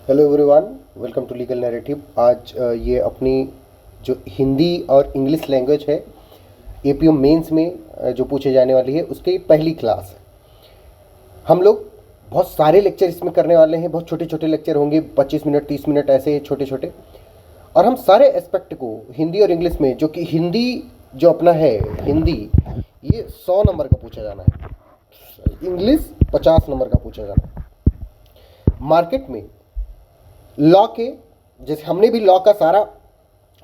Hello everyone, welcome to legal narrative. आज ये अपनी जो हिंदी और इंग्लिश लैंग्वेज है एपीओ मेंस में जो पूछे जाने वाली है उसकी पहली क्लास है। हम लोग बहुत सारे लेक्चर इसमें करने वाले हैं। बहुत छोटे छोटे लेक्चर होंगे, 25 मिनट 30 मिनट ऐसे छोटे छोटे। और हम सारे एस्पेक्ट को हिंदी और इंग्लिश में, जो कि हिंदी जो अपना है हिंदी, ये 100 नंबर का पूछा जाना है, इंग्लिश 50 नंबर का पूछा जाना है। मार्केट में लॉ के, जैसे हमने भी लॉ का सारा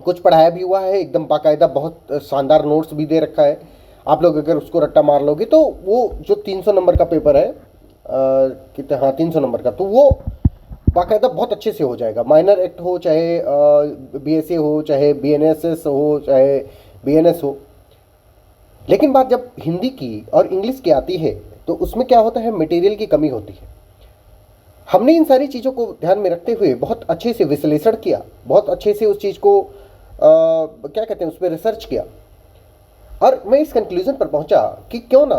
कुछ पढ़ाया भी हुआ है, एकदम बाकायदा बहुत शानदार नोट्स भी दे रखा है। आप लोग अगर उसको रट्टा मार लोगे तो वो जो 300 नंबर का पेपर है, कितने, हाँ 300 नंबर का, तो वो बाकायदा बहुत अच्छे से हो जाएगा। माइनर एक्ट हो, चाहे बीएसए हो, चाहे बीएनएसएस हो, चाहे बीएनएस हो। लेकिन बात जब हिंदी की और इंग्लिश की आती है तो उसमें क्या होता है, मटेरियल की कमी होती है। हमने इन सारी चीज़ों को ध्यान में रखते हुए बहुत अच्छे से विश्लेषण किया, बहुत अच्छे से उस चीज़ को क्या कहते हैं, उस पर रिसर्च किया, और मैं इस कंक्लूजन पर पहुंचा कि क्यों ना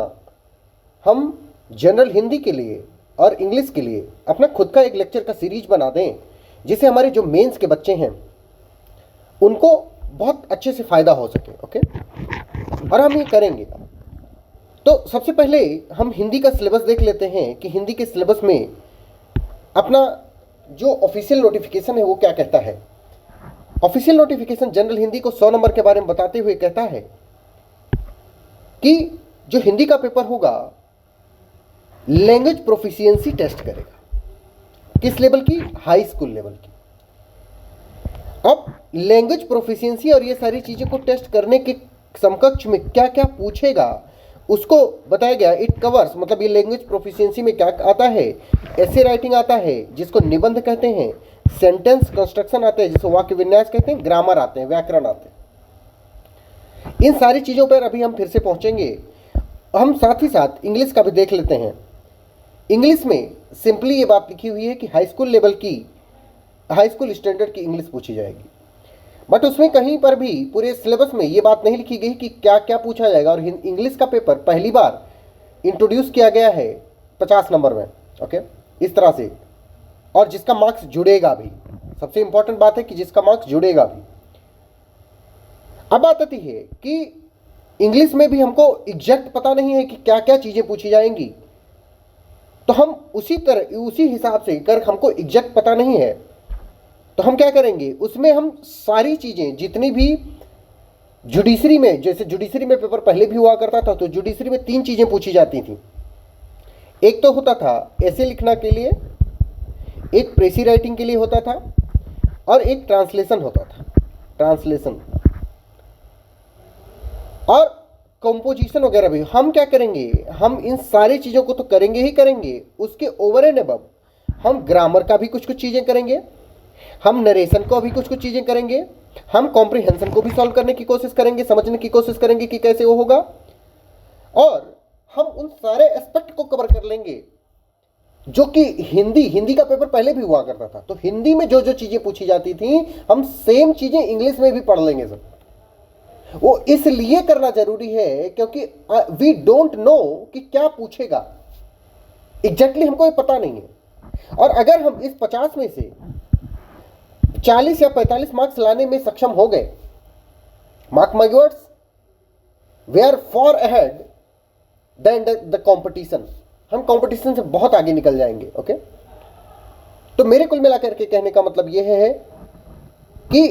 हम जनरल हिंदी के लिए और इंग्लिश के लिए अपना खुद का एक लेक्चर का सीरीज बना दें, जिससे हमारे जो मेंस के बच्चे हैं उनको बहुत अच्छे से फ़ायदा हो सके। ओके, और हम ये करेंगे। तो सबसे पहले हम हिंदी का सिलेबस देख लेते हैं कि हिंदी के सिलेबस में अपना जो ऑफिशियल नोटिफिकेशन है वो क्या कहता है। ऑफिशियल नोटिफिकेशन जनरल हिंदी को 100 नंबर के बारे में बताते हुए कहता है कि जो हिंदी का पेपर होगा लैंग्वेज प्रोफिशिएंसी टेस्ट करेगा। किस लेवल की? हाई स्कूल लेवल की। अब लैंग्वेज प्रोफिशिएंसी और ये सारी चीज़ों को टेस्ट करने के समकक्ष में क्या क्या पूछेगा उसको बताया गया। इट कवर्स, मतलब ये लैंग्वेज प्रोफिशिएंसी में क्या आता है, ऐसे राइटिंग आता है जिसको निबंध कहते हैं, सेंटेंस कंस्ट्रक्शन आते हैं जिसको वाक्य विन्यास कहते हैं, ग्रामर आते हैं, व्याकरण आते हैं। इन सारी चीज़ों पर अभी हम फिर से पहुंचेंगे। हम साथ ही साथ इंग्लिश का भी देख लेते हैं। इंग्लिश में सिंपली ये बात लिखी हुई है कि हाई स्कूल लेवल की, हाई स्कूल स्टैंडर्ड की इंग्लिश पूछी जाएगी, बट उसमें कहीं पर भी पूरे सिलेबस में ये बात नहीं लिखी गई कि क्या क्या पूछा जाएगा। और इंग्लिश का पेपर पहली बार इंट्रोड्यूस किया गया है 50 नंबर में। ओके, इस तरह से, और जिसका मार्क्स जुड़ेगा भी। सबसे इंपॉर्टेंट बात है कि जिसका मार्क्स जुड़ेगा भी। अब बात आती है कि इंग्लिश में भी हमको एग्जैक्ट पता नहीं है कि क्या क्या चीज़ें पूछी जाएंगी, तो हम उसी तरह उसी हिसाब से कर, हमको एग्जैक्ट पता नहीं है तो हम क्या करेंगे, उसमें हम सारी चीज़ें जितनी भी जुडिशरी में, जैसे जुडिशरी में पेपर पहले भी हुआ करता था, तो जुडिशरी में 3 चीज़ें पूछी जाती थी। एक तो होता था ऐसे लिखना के लिए, एक प्रेसी राइटिंग के लिए होता था, और एक ट्रांसलेशन होता था, ट्रांसलेशन और कंपोजिशन वगैरह भी। हम क्या करेंगे, हम इन सारी चीज़ों को तो करेंगे ही करेंगे, उसके ओवर एंड अबव हम ग्रामर का भी कुछ कुछ चीज़ें करेंगे, हम नरेशन को भी कुछ कुछ चीज़ें करेंगे, हम कॉम्प्रिहेंशन को भी सॉल्व करने की कोशिश करेंगे, समझने की कोशिश करेंगे कि कैसे वो होगा, और हम उन सारे एस्पेक्ट को कवर कर लेंगे जो कि हिंदी का पेपर पहले भी हुआ करता था। तो हिंदी में जो जो चीज़ें पूछी जाती थी हम सेम चीज़ें इंग्लिश में भी पढ़ लेंगे सब। वो इसलिए करना जरूरी है क्योंकि वी डोंट नो कि क्या पूछेगा, एग्जैक्टली हमको ये पता नहीं है। और अगर हम इस 50 में से 40 या 45 मार्क्स लाने में सक्षम हो गए, mark my words, we are far ahead than the competition. हम कंपटीशन से बहुत आगे निकल जाएंगे। ओके, तो मेरे कुल मिलाकर के कहने का मतलब यह है कि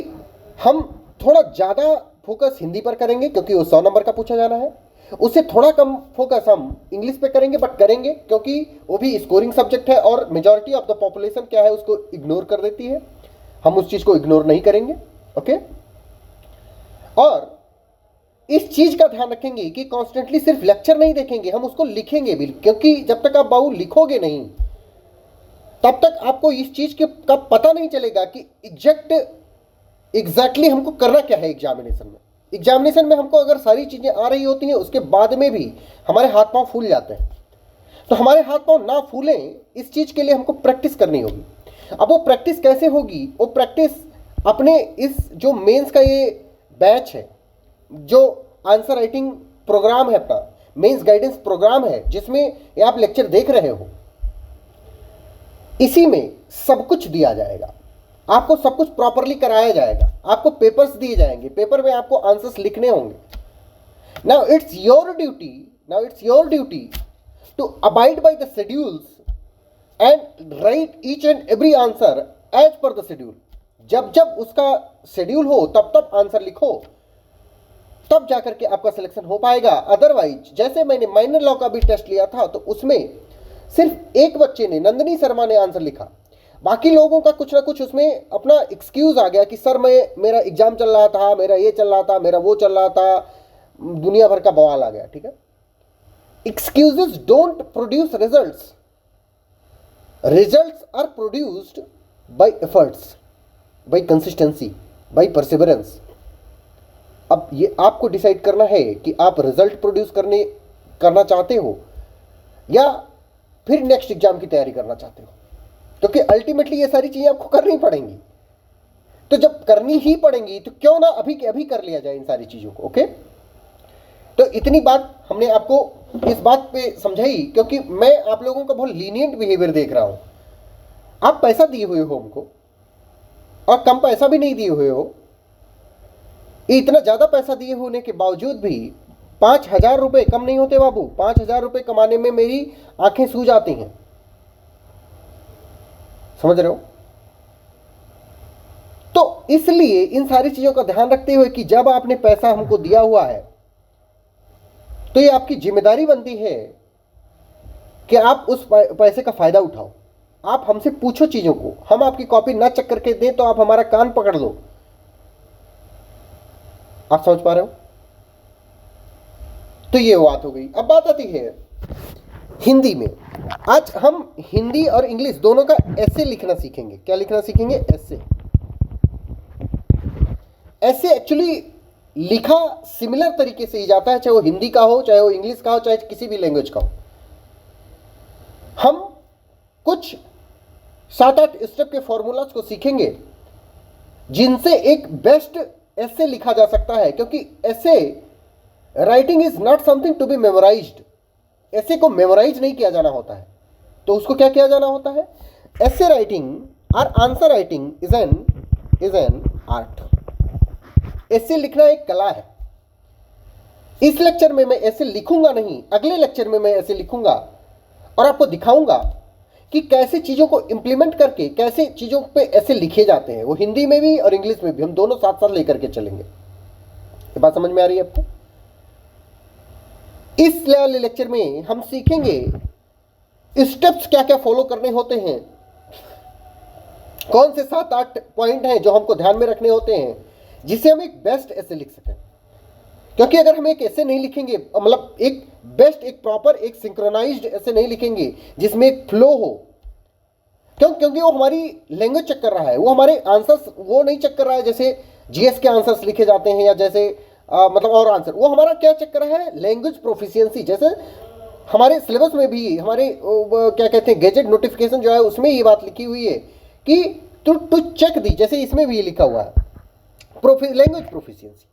हम थोड़ा ज़्यादा फोकस हिंदी पर करेंगे क्योंकि वो 100 नंबर का पूछा जाना है, उससे थोड़ा कम फोकस हम इंग्लिश पे करेंगे, बट करेंगे क्योंकि वो भी स्कोरिंग सब्जेक्ट है और मेजॉरिटी ऑफ द पॉपुलेशन क्या है उसको इग्नोर कर देती है। हम उस चीज़ को इग्नोर नहीं करेंगे। ओके, और इस चीज़ का ध्यान रखेंगे कि कॉन्स्टेंटली सिर्फ लेक्चर नहीं देखेंगे, हम उसको लिखेंगे भी, क्योंकि जब तक आप बाबू लिखोगे नहीं तब तक आपको इस चीज़ के का पता नहीं चलेगा कि एग्जैक्टली हमको करना क्या है एग्जामिनेशन में। एग्जामिनेशन में हमको अगर सारी चीज़ें आ रही होती हैं उसके बाद में भी हमारे हाथ पांव फूल जाते हैं, तो हमारे हाथ पांव ना फूलें इस चीज़ के लिए हमको प्रैक्टिस करनी होगी। अब वो प्रैक्टिस कैसे होगी? वो प्रैक्टिस अपने इस जो मेंस का ये बैच है, जो आंसर राइटिंग प्रोग्राम है, अपना मेंस गाइडेंस प्रोग्राम है जिसमें आप लेक्चर देख रहे हो, इसी में सब कुछ दिया जाएगा, आपको सब कुछ प्रॉपरली कराया जाएगा, आपको पेपर्स दिए जाएंगे, पेपर में आपको आंसर्स लिखने होंगे। Now it's your duty to abide by the schedules and write each and every answer as per the schedule. जब जब उसका शेड्यूल हो तब तब आंसर लिखो, तब जाकर के आपका सिलेक्शन हो पाएगा। अदरवाइज जैसे मैंने माइनर लॉ का भी टेस्ट लिया था तो उसमें सिर्फ एक बच्चे ने, नंदिनी शर्मा ने आंसर लिखा, बाकी लोगों का कुछ ना कुछ उसमें अपना एक्सक्यूज आ गया कि सर मेरा एग्जाम चल रहा था, मेरा ये चल रहा था, मेरा वो चल रहा था, दुनिया भर का बवाल आ गया। ठीक है, excuses don't produce results, results are produced by efforts, by consistency, by perseverance. अब ये आपको डिसाइड करना है कि आप रिजल्ट प्रोड्यूस करना चाहते हो या फिर नेक्स्ट एग्जाम की तैयारी करना चाहते हो, क्योंकि अल्टीमेटली ये सारी चीजें आपको करनी पड़ेंगी। तो जब करनी ही पड़ेंगी तो क्यों ना अभी के अभी कर लिया जाए इन सारी चीजों को। ओके, तो इतनी बात हमने आपको इस बात पे समझाई क्योंकि मैं आप लोगों का बहुत लीनियंट बिहेवियर देख रहा हूं। आप पैसा दिए हुए हो हमको और कम पैसा भी नहीं दिए हुए हो, इतना ज्यादा पैसा दिए होने के बावजूद भी 5,000 रुपए कम नहीं होते बाबू। 5,000 रुपए कमाने में मेरी आंखें सूज आती हैं, समझ रहे हो? तो इसलिए इन सारी चीजों का ध्यान रखते हुए कि जब आपने पैसा हमको दिया हुआ है तो ये आपकी जिम्मेदारी बनती है कि आप उस पैसे का फायदा उठाओ। आप हमसे पूछो चीजों को, हम आपकी कॉपी ना चेक करके दें तो आप हमारा कान पकड़ लो। आप समझ पा रहे हो? तो ये बात हो गई। अब बात आती है हिंदी में। आज हम हिंदी और इंग्लिश दोनों का ऐसे लिखना सीखेंगे। क्या लिखना सीखेंगे? ऐसे। ऐसे एक्चुअली लिखा सिमिलर तरीके से ही जाता है, चाहे वो हिंदी का हो, चाहे वो इंग्लिश का हो, चाहे किसी भी लैंग्वेज का हो। हम कुछ 7-8 स्टेप के फॉर्मूलाज को सीखेंगे जिनसे एक बेस्ट ऐसे लिखा जा सकता है, क्योंकि essay writing is not something to be memorized. Essay को मेमोराइज नहीं किया जाना होता है, तो उसको क्या किया जाना होता है? ऐसे राइटिंग और answer writing is an art. ऐसे लिखना एक कला है। इस लेक्चर में मैं ऐसे लिखूंगा नहीं, अगले लेक्चर में मैं ऐसे लिखूंगा और आपको दिखाऊंगा कि कैसे चीजों को इंप्लीमेंट करके कैसे चीजों पे ऐसे लिखे जाते हैं। वो हिंदी में भी और इंग्लिश में भी हम दोनों साथ साथ लेकर के चलेंगे। ये बात समझ में आ रही है आपको? इस वाले लेक्चर में हम सीखेंगे स्टेप्स क्या क्या फॉलो करने होते हैं, कौन से 7-8 पॉइंट हैं जो हमको ध्यान में रखने होते हैं जिससे हम एक बेस्ट ऐसे लिख सकें। क्योंकि अगर हम एक ऐसे नहीं लिखेंगे, मतलब एक बेस्ट, एक प्रॉपर, एक सिंक्रोनाइज्ड ऐसे नहीं लिखेंगे जिसमें एक फ्लो हो, क्योंकि वो हमारी लैंग्वेज चेक कर रहा है, वो हमारे आंसर्स वो नहीं चेक कर रहा है जैसे जीएस के आंसर्स लिखे जाते हैं या जैसे मतलब और आंसर। वो हमारा क्या चेक कर रहा है? Language proficiency. जैसे हमारे सिलेबस में भी हमारे क्या कहते हैं, गैजेट नोटिफिकेशन जो है उसमें ये बात लिखी हुई है कि टू चेक दी, जैसे इसमें भी ये लिखा हुआ है लैंग्वेज प्रोफिशिएंसी।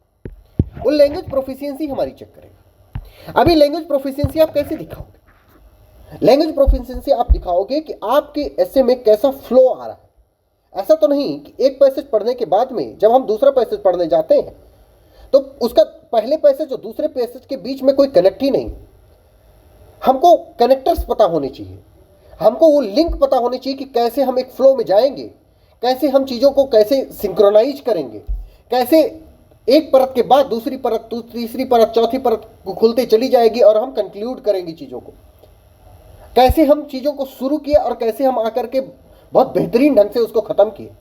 वो लैंग्वेज प्रोफिशिएंसी हमारी चेक करेगा। अभी लैंग्वेज प्रोफिशिएंसी आप कैसे दिखाओगे? लैंग्वेज प्रोफिशिएंसी आप दिखाओगे कि आपके ऐसे में कैसा फ्लो आ रहा है। ऐसा तो नहीं कि एक पैसेज पढ़ने के बाद में जब हम दूसरा पैसेज पढ़ने जाते हैं तो उसका पहले पैसेज और दूसरे पैसेज के बीच में कोई कनेक्ट ही नहीं। हमको कनेक्टर्स पता होने चाहिए, हमको वो लिंक पता होनी चाहिए कि कैसे हम एक फ्लो में जाएंगे, कैसे हम चीज़ों को कैसे सिंक्रोनाइज करेंगे, कैसे एक परत के बाद दूसरी परत, तीसरी परत, चौथी परत खुलते चली जाएगी और हम कंक्लूड करेंगे चीज़ों को। कैसे हम चीज़ों को शुरू किए और कैसे हम आकर के बहुत बेहतरीन ढंग से उसको ख़त्म किए।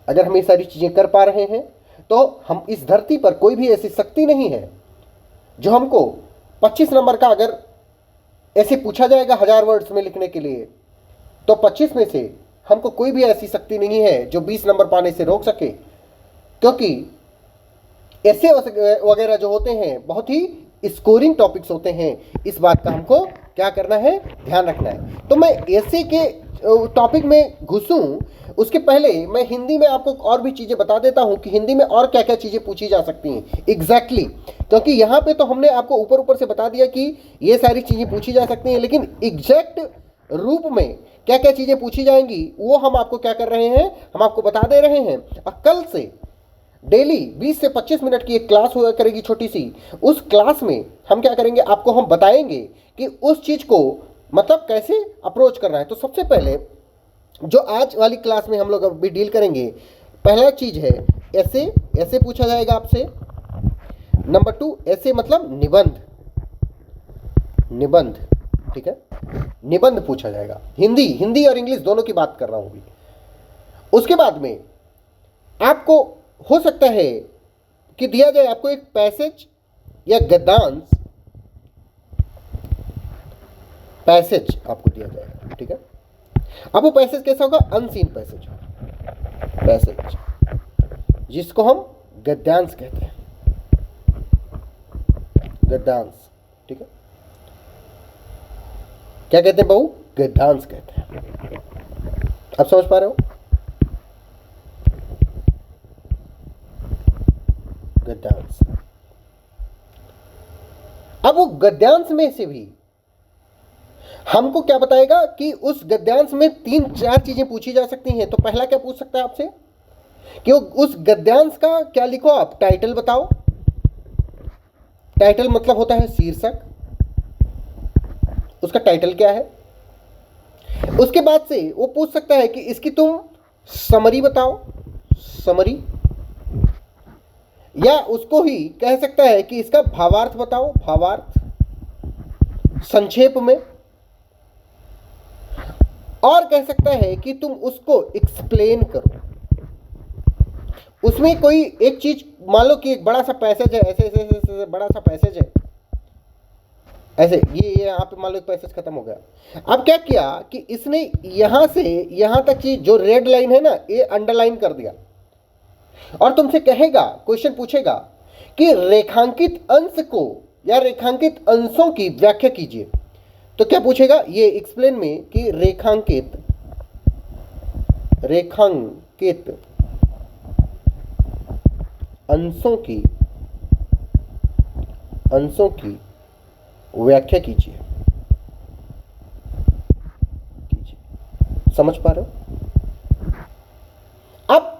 अगर हम ये सारी चीज़ें कर पा रहे हैं तो हम इस धरती पर कोई भी ऐसी शक्ति नहीं है जो हमको 25 नंबर का अगर ऐसे पूछा जाएगा 1000 वर्ड्स में लिखने के लिए तो 25 में से हमको कोई भी ऐसी शक्ति नहीं है जो 20 नंबर पाने से रोक सके, क्योंकि ऐसे वगैरह जो होते हैं बहुत ही स्कोरिंग टॉपिक्स होते हैं। इस बात का हमको क्या करना है? ध्यान रखना है। तो मैं ऐसे के टॉपिक में घुसूं उसके पहले मैं हिंदी में आपको और भी चीज़ें बता देता हूं कि हिंदी में और क्या क्या चीज़ें पूछी जा सकती हैं एग्जैक्टली क्योंकि यहाँ पे तो हमने आपको ऊपर ऊपर से बता दिया कि ये सारी चीज़ें पूछी जा सकती हैं, लेकिन एग्जैक्ट रूप में क्या क्या चीज़ें पूछी जाएंगी वो हम आपको क्या कर रहे हैं, हम आपको बता दे रहे हैं। और कल से डेली 20 से 25 मिनट की एक क्लास हुआ करेगी छोटी सी। उस क्लास में हम क्या करेंगे, आपको हम बताएंगे कि उस चीज़ को मतलब कैसे अप्रोच करना है। तो सबसे पहले जो आज वाली क्लास में हम लोग अभी डील करेंगे, पहला चीज़ है ऐसे, ऐसे पूछा जाएगा आपसे। नंबर 2 ऐसे मतलब निबंध, निबंध, ठीक है, निबंध पूछा जाएगा। हिंदी, हिंदी और इंग्लिश दोनों की बात कर रहा हूं अभी। उसके बाद में आपको हो सकता है कि दिया जाए आपको एक पैसेज या गद्यांश, पैसेज आपको दिया जाएगा, ठीक है। अब वो पैसेज कैसा होगा, अनसीन पैसेज, पैसेज जिसको हम गद्यांश कहते हैं, गद्यांश, ठीक है। क्या कहते हैं बहू, गद्यांश कहते हैं। आप समझ पा रहे हो, गद्यांश। अब वो गद्यांश में से भी हमको क्या बताएगा कि उस गद्यांश में 3-4 चीजें पूछी जा सकती हैं। तो पहला क्या पूछ सकता है आपसे कि उस गद्यांश का क्या लिखो, आप टाइटल बताओ। टाइटल मतलब होता है शीर्षक, उसका टाइटल क्या है। उसके बाद से वो पूछ सकता है कि इसकी तुम समरी बताओ, समरी, या उसको ही कह सकता है कि इसका भावार्थ बताओ, भावार्थ संक्षेप में। और कह सकता है कि तुम उसको एक्सप्लेन करो। उसमें कोई एक चीज, मान लो कि एक बड़ा सा पैसेज है, ऐसे ऐसे ऐसे बड़ा सा पैसेज है, ऐसे ये यहाँ पे मान लो एक पैसेज खत्म हो गया। अब क्या किया कि इसने यहां से यहां तक की जो रेड लाइन है ना, ये अंडरलाइन कर दिया और तुमसे कहेगा, क्वेश्चन पूछेगा कि रेखांकित अंश को या रेखांकित अंशों की व्याख्या कीजिए। तो क्या पूछेगा, ये एक्सप्लेन में कि रेखांकित, रेखांकित अंशों की, अंशों की व्याख्या कीजिए, कीजिए। समझ पा रहे हो? अब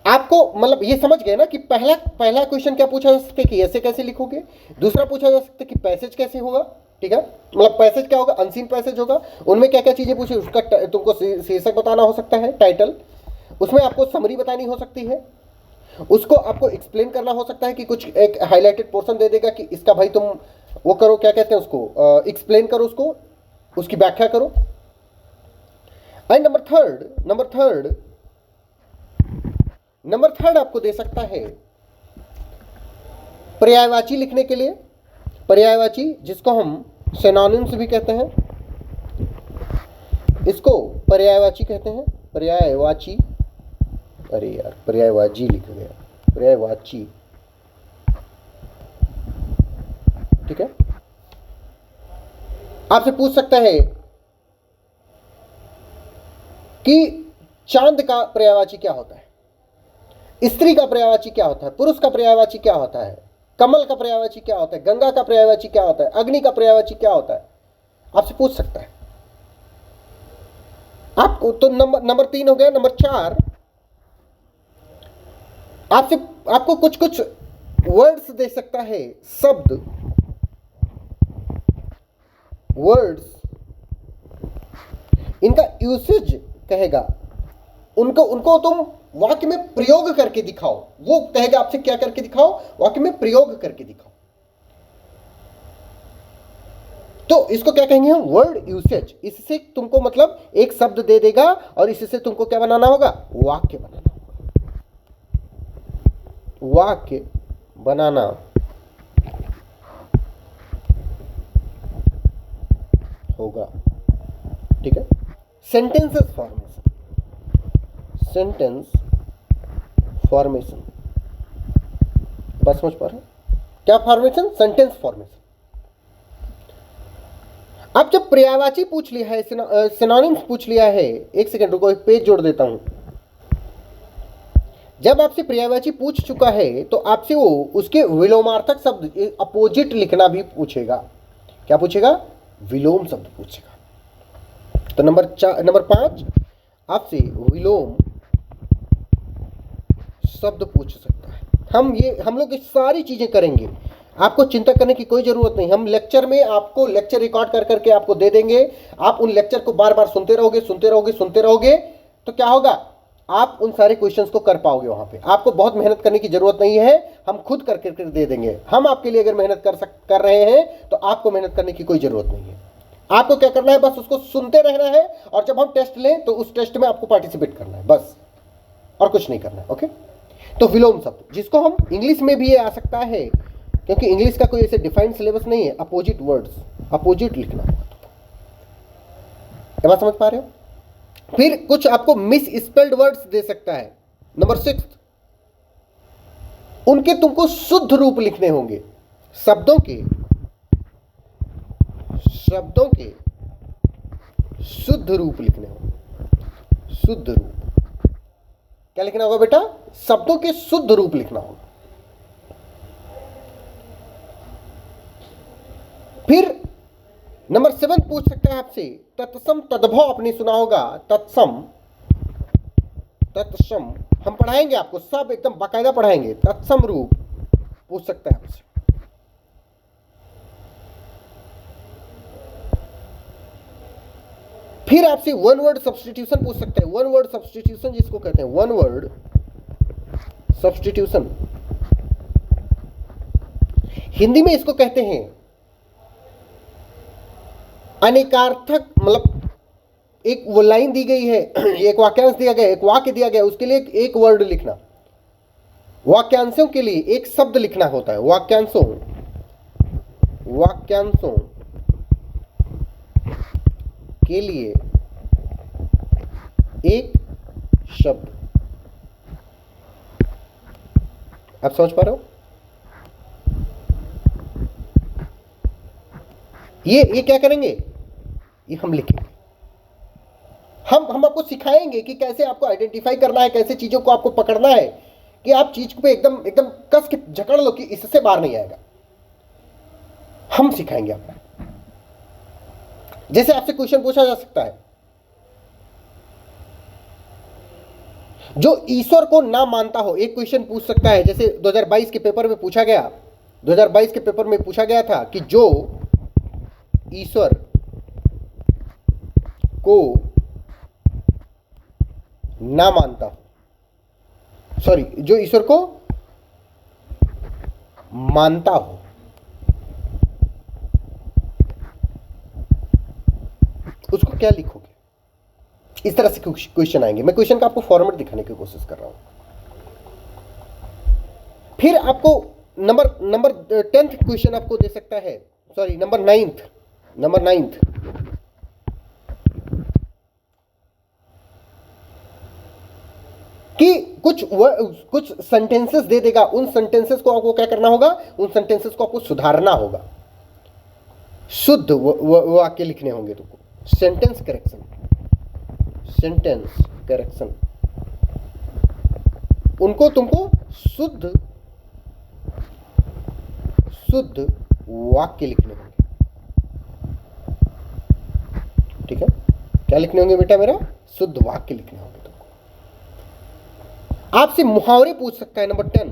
आपको मतलब ये समझ गए ना कि पहला पहला क्वेश्चन क्या पूछा जा सकता है कि ऐसे कैसे लिखोगे। दूसरा पूछा जा सकता है कि पैसेज कैसे होगा, ठीक है, मतलब पैसेज क्या होगा, अनसीन पैसेज होगा। उनमें क्या क्या चीजें पूछी, उसका तुमको शीर्षक बताना हो सकता है, टाइटल। उसमें आपको समरी बतानी हो सकती है। उसको आपको एक्सप्लेन करना हो सकता है कि कुछ एक हाईलाइटेड पोर्शन दे देगा कि इसका भाई तुम वो करो, क्या कहते हैं उसको, एक्सप्लेन करो उसको, उसकी व्याख्या करो। एंड नंबर थर्ड आपको दे सकता है पर्यायवाची लिखने के लिए। पर्यायवाची जिसको हम सिनोनिम्स भी कहते हैं, इसको पर्यायवाची कहते हैं, पर्यायवाची। अरे यार पर्यायवाची लिख गया, पर्यायवाची, ठीक है। आपसे पूछ सकता है कि चांद का पर्यायवाची क्या होता है, स्त्री का पर्यायवाची क्या होता है, पुरुष का पर्यायवाची क्या होता है, कमल का पर्यायवाची क्या होता है, गंगा का पर्यायवाची क्या होता है, अग्नि का पर्यायवाची क्या होता है, आपसे पूछ सकता है। आपको तो नंबर 3 हो गया। नंबर 4 आपसे आपको कुछ कुछ वर्ड्स दे सकता है, शब्द, वर्ड्स, इनका यूसेज कहेगा, उनको तुम वाक्य में प्रयोग करके दिखाओ। वो कहेगा आपसे क्या करके दिखाओ, वाक्य में प्रयोग करके दिखाओ। तो इसको क्या कहेंगे हम, वर्ड यूसेज। इससे तुमको मतलब एक शब्द दे देगा और इससे तुमको क्या बनाना होगा, वाक्य बनाना होगा, वाक्य बनाना होगा, ठीक है। सेंटेंसेस फॉर्मेशन, सेंटेंस फॉर्मेशन, बस समझ पा रहे हैं क्या फॉर्मेशन, सेंटेंस फॉर्मेशन। अब जब पर्यायवाची पूछ लिया है, सिनोनिम्स पूछ लिया है, एक सेकंड रुको, एक पेज जोड़ देता हूं। जब आपसे पर्यायवाची पूछ चुका है तो आपसे वो उसके विलोमार्थक शब्द, अपोजिट लिखना भी पूछेगा। क्या पूछेगा, विलोम शब्द पूछेगा। तो नंबर 5 आपसे विलोम शब्द पूछ सकता है। हम लोग ये सारी चीजें करेंगे, आपको चिंता करने की कोई जरूरत नहीं। हम लेक्चर में आपको लेक्चर रिकॉर्ड कर करके आपको दे देंगे, आप उन लेक्चर को बार बार सुनते रहोगे, तो क्या होगा, आप उन सारे क्वेश्चंस को कर पाओगे। वहां पे आपको बहुत मेहनत करने की जरूरत नहीं है, हम खुद करके दे देंगे। हम आपके लिए अगर मेहनत कर रहे हैं तो आपको मेहनत करने की कोई जरूरत नहीं है। आपको क्या करना है, बस उसको सुनते रहना है, और जब हम टेस्ट लें तो उस टेस्ट में आपको पार्टिसिपेट करना है, बस, और कुछ नहीं करना है। ओके, तो विलोम शब्द, जिसको हम इंग्लिश में भी ये आ सकता है, क्योंकि इंग्लिश का कोई ऐसे डिफाइंड सिलेबस नहीं है। अपोजिट वर्ड्स, अपोजिट लिखना होगा। बात समझ पा रहे हो? फिर कुछ आपको मिस स्पेल्ड वर्ड्स दे सकता है। नंबर 6, उनके तुमको शुद्ध रूप लिखने होंगे। शब्दों के शुद्ध रूप लिखने होंगे। शुद्ध रूप क्या लिखना होगा बेटा? शब्दों के शुद्ध रूप लिखना होगा। फिर नंबर 7 पूछ सकता है आपसे तत्सम तद्भव, आपने सुना होगा तत्सम हम पढ़ाएंगे आपको, सब एकदम बाकायदा पढ़ाएंगे। तत्सम रूप पूछ सकता है आपसे। फिर आपसे वन वर्ड सब्स्टिट्यूशन पूछ सकता है। वन वर्ड सब्स्टिट्यूशन जिसको कहते हैं, वन वर्ड सब्स्टिट्यूशन, हिंदी में इसको कहते हैं अनेकार्थक, मतलब एक वो लाइन दी गई है, एक वाक्यांश दिया गया, एक वाक्य दिया गया, उसके लिए एक वर्ड लिखना। वाक्यांशों के लिए एक शब्द लिखना होता है। वाक्यांशों के लिए एक शब्द। आप समझ पा रहे हो? ये क्या करेंगे, ये हम लिखेंगे। हम आपको सिखाएंगे कि कैसे आपको आइडेंटिफाई करना है, कैसे चीजों को आपको पकड़ना है, कि आप चीज पे एकदम कस के जकड़ लो कि इससे बाहर नहीं आएगा। हम सिखाएंगे आपको। जैसे आपसे क्वेश्चन पूछा जा सकता है, जो ईश्वर को ना मानता हो, एक क्वेश्चन पूछ सकता है। जैसे 2022 के पेपर में पूछा गया, 2022 के पेपर में पूछा गया था कि जो ईश्वर को ना मानता हो, सॉरी, जो ईश्वर को मानता हो, उसको क्या लिखोगे? इस तरह से क्वेश्चन आएंगे। मैं क्वेश्चन का आपको फॉर्मेट दिखाने की कोशिश कर रहा हूं। फिर आपको नंबर 10th क्वेश्चन आपको दे सकता है, सॉरी नंबर 9th कि कुछ सेंटेंसेस दे देगा। उन सेंटेंसेस को आपको क्या करना होगा, उन सेंटेंसेस को आपको सुधारना होगा। शुद्ध वाक्य लिखने होंगे तुमको। सेंटेंस करेक्शन, उनको तुमको शुद्ध वाक्य लिखने होंगे। ठीक है, क्या लिखने होंगे बेटा मेरा? शुद्ध वाक्य लिखने होंगे तुमको। आपसे मुहावरे पूछ सकता है। नंबर 10,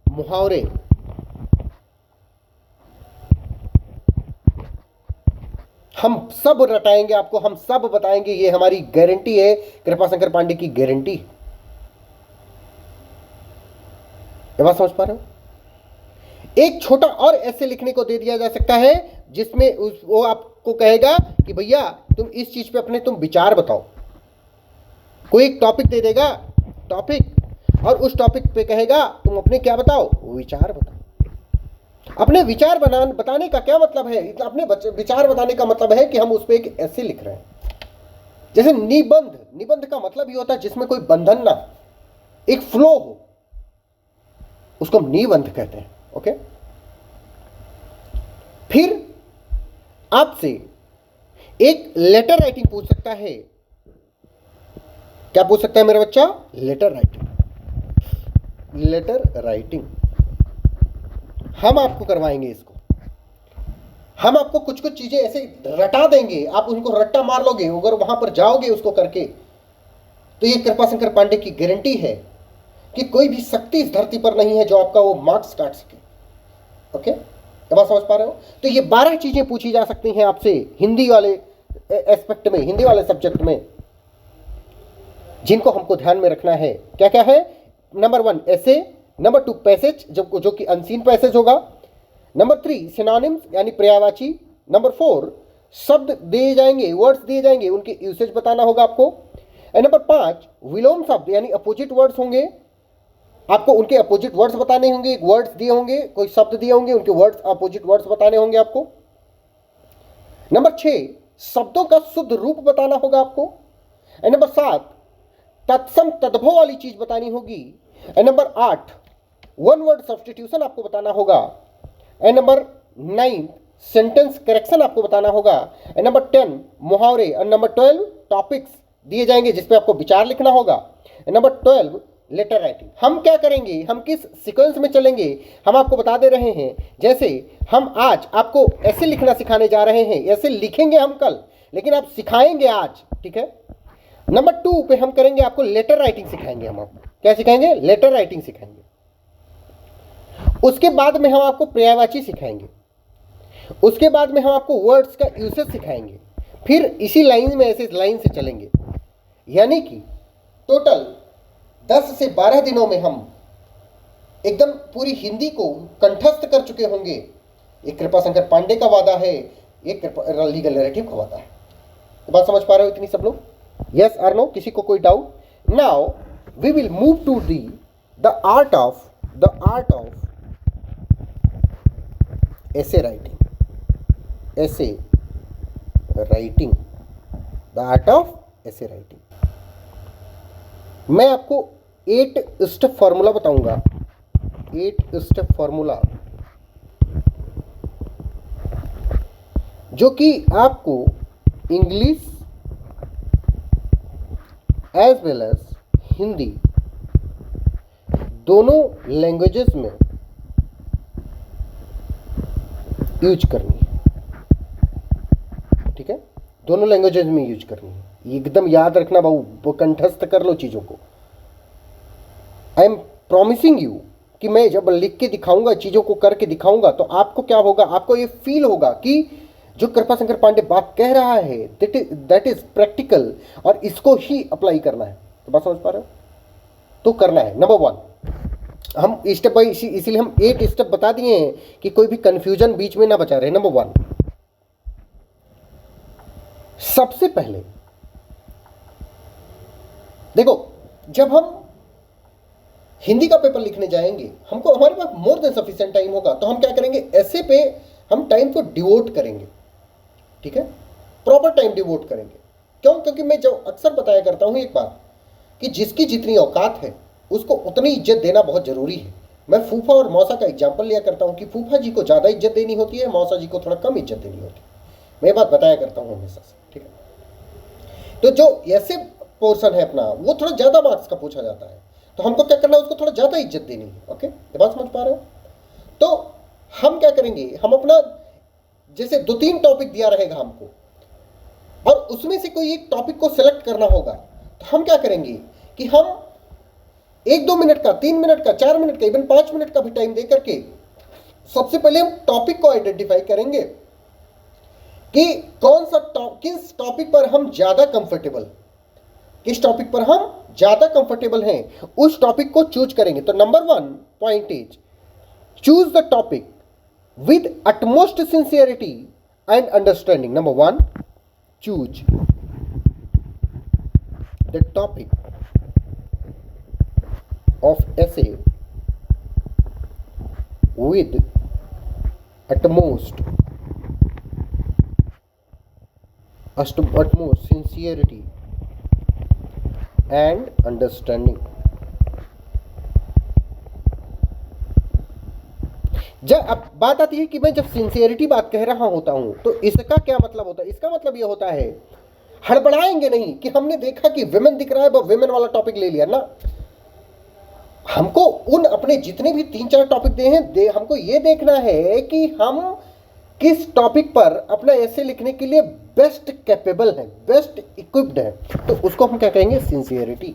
मुहावरे। हम सब रटाएंगे आपको, हम सब बताएंगे, ये हमारी गारंटी है, कृपाशंकर पांडे की गारंटी। ये बात समझ पा रहे हो? एक छोटा और ऐसे लिखने को दे दिया जा सकता है जिसमें वो आपको कहेगा कि भैया तुम इस चीज पे अपने तुम विचार बताओ। कोई एक टॉपिक दे देगा, टॉपिक, और उस टॉपिक पे कहेगा तुम अपने क्या बताओ, विचार बताओ। अपने विचार बताने का क्या मतलब है? अपने विचार बताने का मतलब है कि हम उस पर एक ऐसे लिख रहे हैं। जैसे निबंध का मतलब ये होता है जिसमें कोई बंधन ना, एक फ्लो हो, उसको हम निबंध कहते हैं। ओके, फिर आपसे एक लेटर राइटिंग पूछ सकता है। क्या पूछ सकता है मेरा बच्चा? लेटर राइटिंग हम आपको करवाएंगे इसको। हम आपको कुछ कुछ चीजें ऐसे रटा देंगे, आप उनको रट्टा मार लोगे, अगर वहां पर जाओगे उसको करके, तो ये कृपाशंकर पांडे की गारंटी है कि कोई भी शक्ति इस धरती पर नहीं है जो आपका वो मार्क्स काट सके। ओके, अब आप समझ पा रहे हो? तो ये 12 चीजें पूछी जा सकती हैं आपसे हिंदी वाले एस्पेक्ट में, हिंदी वाले सब्जेक्ट में, जिनको हमको ध्यान में रखना है। क्या क्या है? नंबर 1 ऐसे, नंबर 2 पैसेज जो कि अनसीन पैसेज होगा, नंबर 3 सिनोनिम्स यानी पर्यायवाची, नंबर 4 शब्द दिए जाएंगे, वर्ड्स दिए जाएंगे, उनके यूसेज बताना होगा आपको, एंड नंबर 5 विलोम शब्द यानी अपोजिट वर्ड्स होंगे, आपको उनके अपोजिट वर्ड्स बताने होंगे, वर्ड्स दिए होंगे, कोई शब्द दिए होंगे, उनके वर्ड्स अपोजिट वर्ड्स बताने होंगे आपको। नंबर 6 शब्दों का शुद्ध रूप बताना होगा आपको, एंड नंबर 7 तत्सम तद्भव वाली चीज बतानी होगी, and number 8 one word substitution आपको बताना होगा, एंड नंबर 9 सेंटेंस करेक्शन आपको बताना होगा, एंड नंबर 10 मुहावरे, और नंबर 12 टॉपिक्स दिए जाएंगे जिस पे आपको विचार लिखना होगा, एंड नंबर 12 लेटर राइटिंग। हम क्या करेंगे, हम किस सीक्वेंस में चलेंगे, हम आपको बता दे रहे हैं। जैसे हम आज आपको ऐसे लिखना सिखाने जा रहे हैं, ऐसे लिखेंगे हम कल, लेकिन आप सिखाएंगे आज, ठीक है। नंबर 2 पे हम करेंगे, आपको लेटर राइटिंग सिखाएंगे। हम आपको क्या सिखाएंगे? लेटर राइटिंग सिखाएंगे। उसके बाद में हम आपको पर्यायवाची सिखाएंगे, उसके बाद में हम आपको वर्ड्स का यूसेज सिखाएंगे, फिर इसी लाइन में ऐसे लाइन से चलेंगे। यानी कि टोटल 10 से 12 दिनों में हम एकदम पूरी हिंदी को कंठस्थ कर चुके होंगे। ये कृपाशंकर पांडे का वादा है, ये लीगल नैरेटिव का वादा है। तो बात समझ पा रहे हो इतनी सब लोग? यस और नो? किसी को कोई doubt? Now we will move to the art of essay writing, the art of essay writing। मैं आपको 8 स्टेप फॉर्मूला बताऊंगा, 8 स्टेप फॉर्मूला, जो कि आपको English as well as Hindi दोनों लैंग्वेजेस में यूज करनी है, ठीक है। दोनों लैंग्वेजेस में यूज करनी है, एकदम याद रखना बाबू, कंठस्थ कर लो चीज़ों को। आई एम प्रॉमिसिंग यू कि मैं जब लिख के दिखाऊंगा, चीज़ों को करके दिखाऊंगा, तो आपको क्या होगा, आपको ये फील होगा कि जो कृपाशंकर पांडे बात कह रहा है दैट इज प्रैक्टिकल, और इसको ही अप्लाई करना है। तो बात समझ पा रहे हो? तो करना है। नंबर 1 हम स्टेप बाई, इसीलिए हम 8 स्टेप बता दिए हैं कि कोई भी कंफ्यूजन बीच में ना बचा रहे। नंबर 1, सबसे पहले देखो, जब हम हिंदी का पेपर लिखने जाएंगे, हमको हमारे पास मोर देन सफिशिएंट टाइम होगा, तो हम क्या करेंगे, ऐसे पे हम टाइम को डिवोट करेंगे, ठीक है, प्रॉपर टाइम डिवोट करेंगे। क्यों? क्योंकि मैं जो अक्सर बताया करता हूं एक बात, कि जिसकी जितनी औकात है उसको उतनी इज्जत देना बहुत जरूरी है। मैं फूफा और मौसा का एग्जाम्पल लिया करता हूं कि फूफा जी को ज़्यादा इज्जत देनी होती है, मौसा जी को थोड़ा कम इज्जत देनी होती है। मैं ये बात बताया करता हूं हमेशा से, ठीक है। तो जो ऐसे पोर्शन है अपना, वो थोड़ा ज़्यादा मार्क्स का पूछा जाता है, तो हमको क्या करना है, उसको थोड़ा ज़्यादा इज्जत देनी है। ओके, ये बात समझ पा रहे हो? तो हम क्या करेंगे, हम अपना जैसे 2-3 टॉपिक दिया रहेगा हमको, और उसमें से कोई एक टॉपिक को सिलेक्ट करना होगा, तो हम क्या करेंगे कि हम 1-2 मिनट का, 3 मिनट का, 4 मिनट का, इवन 5 मिनट का भी टाइम दे करके सबसे पहले हम टॉपिक को आइडेंटिफाई करेंगे कि कौन सा किस टॉपिक पर हम ज्यादा कंफर्टेबल, किस टॉपिक पर हम ज्यादा कंफर्टेबल हैं, उस टॉपिक को चूज करेंगे। तो number 1 point is choose the topic with utmost sincerity and understanding। Number 1, choose the topic of essay with utmost sincerity and understanding। जब अब बात आती है कि मैं जब सिंसियरिटी बात कह रहा होता हूं, तो इसका क्या मतलब होता है? इसका मतलब यह होता है, हड़बड़ाएंगे नहीं कि हमने देखा कि विमेन दिख रहा है, बस विमेन वाला टॉपिक ले लिया ना। हमको उन अपने जितने भी 3-4 टॉपिक दे हैं, हमको ये देखना है कि हम किस टॉपिक पर अपना ऐसे लिखने के लिए बेस्ट कैपेबल है, बेस्ट इक्विप्ड है, तो उसको हम क्या कहेंगे, सिंसियरिटी।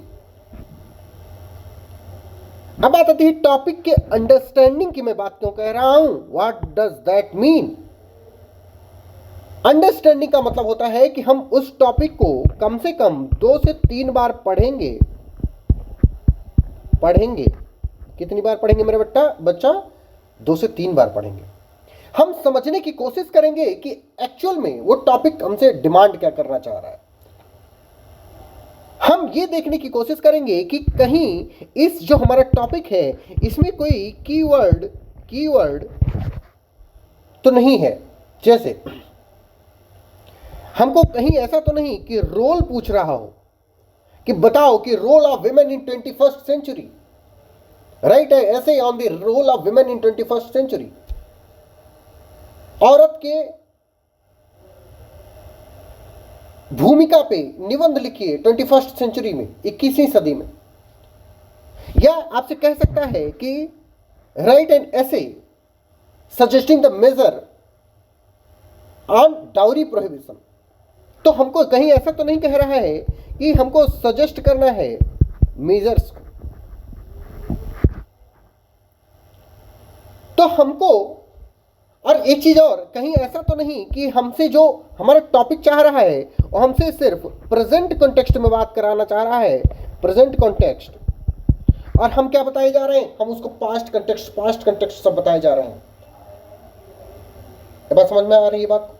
अब बात आती है टॉपिक के अंडरस्टैंडिंग की। मैं बात क्यों कह रहा हूं, what does that mean. Understanding का मतलब होता है कि हम उस टॉपिक को कम से कम 2 से 3 बार पढ़ेंगे। कितनी बार पढ़ेंगे मेरे बच्चा? 2 से 3 बार पढ़ेंगे। हम समझने की कोशिश करेंगे कि एक्चुअल में वो टॉपिक हमसे डिमांड क्या करना चाह रहा है। हम ये देखने की कोशिश करेंगे कि कहीं इस जो हमारा टॉपिक है इसमें कोई कीवर्ड तो नहीं है। जैसे हमको कहीं ऐसा तो नहीं कि रोल पूछ रहा हो कि बताओ कि role of women in 21st century, right है, essay on the role of women in 21st century. औरत के भूमिका पे निबंध लिखिए 21st सेंचुरी में, 21वीं सदी में। या आपसे कह सकता है कि right an essay suggesting the major on dowry prohibition. तो हमको कहीं ऐसा तो नहीं कह रहा है कि हमको सजेस्ट करना है मेजर्स को। तो हमको, और एक चीज और, कहीं ऐसा तो नहीं कि हमसे जो हमारा टॉपिक चाह रहा है वो हमसे सिर्फ प्रेजेंट कॉन्टेक्स्ट में बात कराना चाह रहा है, प्रेजेंट कॉन्टेक्स्ट, और हम क्या बताए जा रहे हैं, हम उसको पास्ट कॉन्टेक्स्ट सब बताए जा रहे हैं। ये बात समझ में आ रही है बात?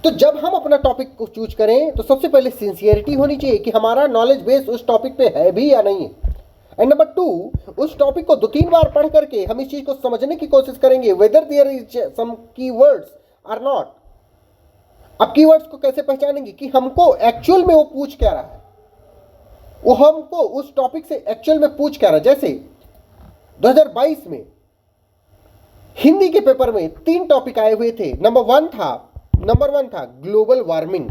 तो जब हम अपना टॉपिक को चूज करें तो सबसे पहले सिंसियरिटी होनी चाहिए कि हमारा नॉलेज बेस उस टॉपिक पे है भी या नहीं है। एंड नंबर 2, उस टॉपिक को 2-3 बार पढ़ करके हम इस चीज को समझने की कोशिश करेंगे whether there is some keywords or not. अब कीवर्ड्स को कैसे पहचानेंगे कि हमको एक्चुअल में वो पूछ क्या रहा है, वो हमको उस टॉपिक से एक्चुअल में पूछ क्या रहा है। जैसे 2022 में हिंदी के पेपर में 3 टॉपिक आए हुए थे। नंबर 1 था ग्लोबल वार्मिंग,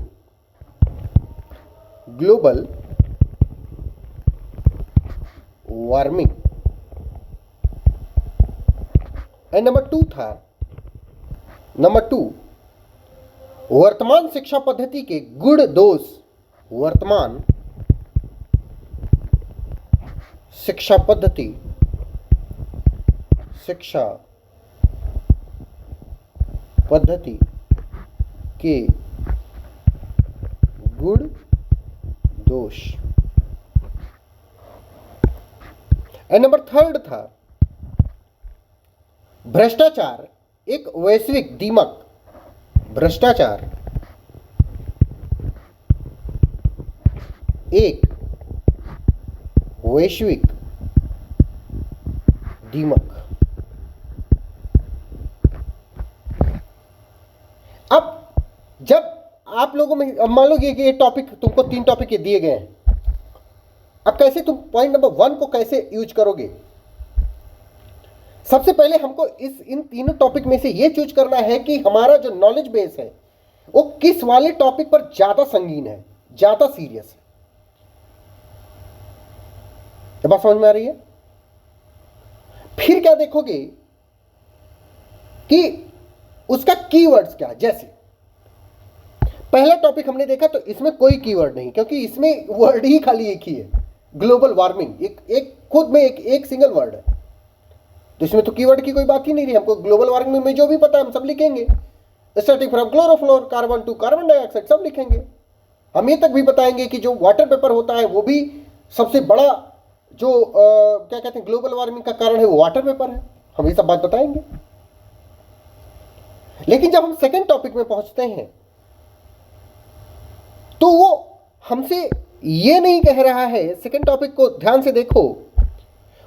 एंड नंबर 2 वर्तमान शिक्षा पद्धति के गुण दोष। वर्तमान शिक्षा पद्धति के गुण दोष। एंड नंबर 3 था भ्रष्टाचार एक वैश्विक दीमक। भ्रष्टाचार एक वैश्विक दीमक। अब जब आप लोगों में, अब मान लो ये टॉपिक तुमको 3 टॉपिक ये दिए गए हैं, अब कैसे तुम पॉइंट नंबर 1 को कैसे यूज करोगे? सबसे पहले हमको इन तीनों टॉपिक में से ये चूज करना है कि हमारा जो नॉलेज बेस है वो किस वाले टॉपिक पर ज्यादा संगीन है, ज्यादा सीरियस है। ये बात समझ में आ रही है? फिर क्या देखोगे कि उसका कीवर्ड्स क्या। जैसे पहला टॉपिक हमने देखा तो इसमें कोई कीवर्ड नहीं, क्योंकि इसमें वर्ड ही खाली एक ही है, ग्लोबल वार्मिंग। एक खुद में एक सिंगल वर्ड है, तो इसमें तो कीवर्ड की कोई बात ही नहीं रही। हमको ग्लोबल वार्मिंग में जो भी पता है हम सब लिखेंगे, starting from chlorofluorocarbon to carbon dioxide, सब लिखेंगे। हम ये तक भी बताएंगे कि जो वाटर पेपर होता है वो भी सबसे बड़ा जो क्या कहते हैं ग्लोबल वार्मिंग का कारण है वो वाटर पेपर है। हम ये सब बात बताएंगे। लेकिन जब हम सेकेंड टॉपिक में पहुंचते हैं तो वो हमसे ये नहीं कह रहा है, सेकेंड टॉपिक को ध्यान से देखो,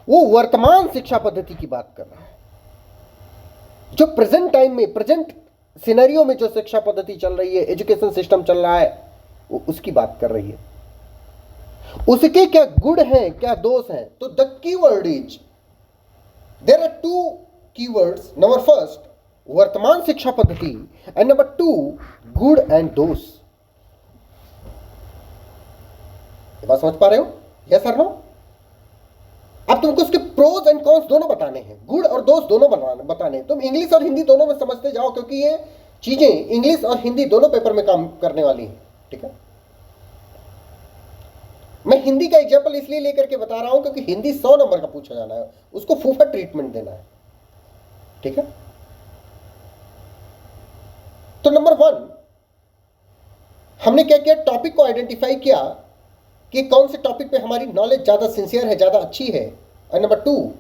वो वर्तमान शिक्षा पद्धति की बात कर रहा है। जो प्रेजेंट टाइम में, प्रेजेंट सिनेरियो में जो शिक्षा पद्धति चल रही है, एजुकेशन सिस्टम चल रहा है, वो उसकी बात कर रही है। उसके क्या गुण हैं, क्या दोष हैं? तो the keyword is, there are 2 keywords. Number 1 वर्तमान शिक्षा पद्धति एंड नंबर 2 गुड एंड दोष। बात समझ पा रहे हो? यस और नो? अब तुमको उसके प्रोज एंड कॉन्स दोनों बताने हैं, गुड और दोष दोनों बताने हैं। तुम इंग्लिश और हिंदी दोनों में समझते जाओ, क्योंकि ये चीजें इंग्लिश और हिंदी दोनों पेपर में काम करने वाली हैं। ठीक है, मैं हिंदी का एग्जाम्पल इसलिए लेकर के बता रहा हूं क्योंकि हिंदी 100 नंबर का पूछा जाना है, उसको फूफा ट्रीटमेंट देना है। ठीक है, तो नंबर 1 हमने क्या किया, टॉपिक को आइडेंटिफाई किया कि कौन से टॉपिक पे हमारी नॉलेज ज्यादा सिंसियर है, ज्यादा अच्छी है। और नंबर 2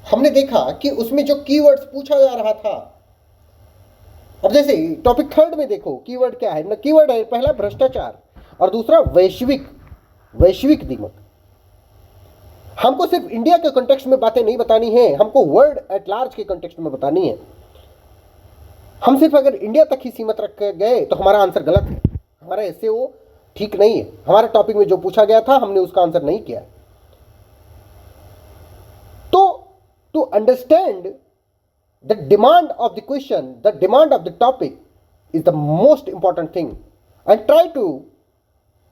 हमने देखा कि उसमें जो कीवर्ड्स पूछा जा रहा था, अब जैसे टॉपिक 3 में देखो कीवर्ड क्या है, कीवर्ड है पहला भ्रष्टाचार और दूसरा वैश्विक दिमक। हमको सिर्फ इंडिया के कॉन्टेक्स्ट में बातें नहीं बतानी है, हमको वर्ल्ड एट लार्ज के कॉन्टेक्स्ट में बतानी है। हम सिर्फ अगर इंडिया तक ही सीमित रख गए तो हमारा आंसर गलत है, हमारा ऐसे वो ठीक नहीं है। हमारे टॉपिक में जो पूछा गया था हमने उसका आंसर नहीं किया। तो to understand the demand of the question, the demand of the topic is the most important thing, and try to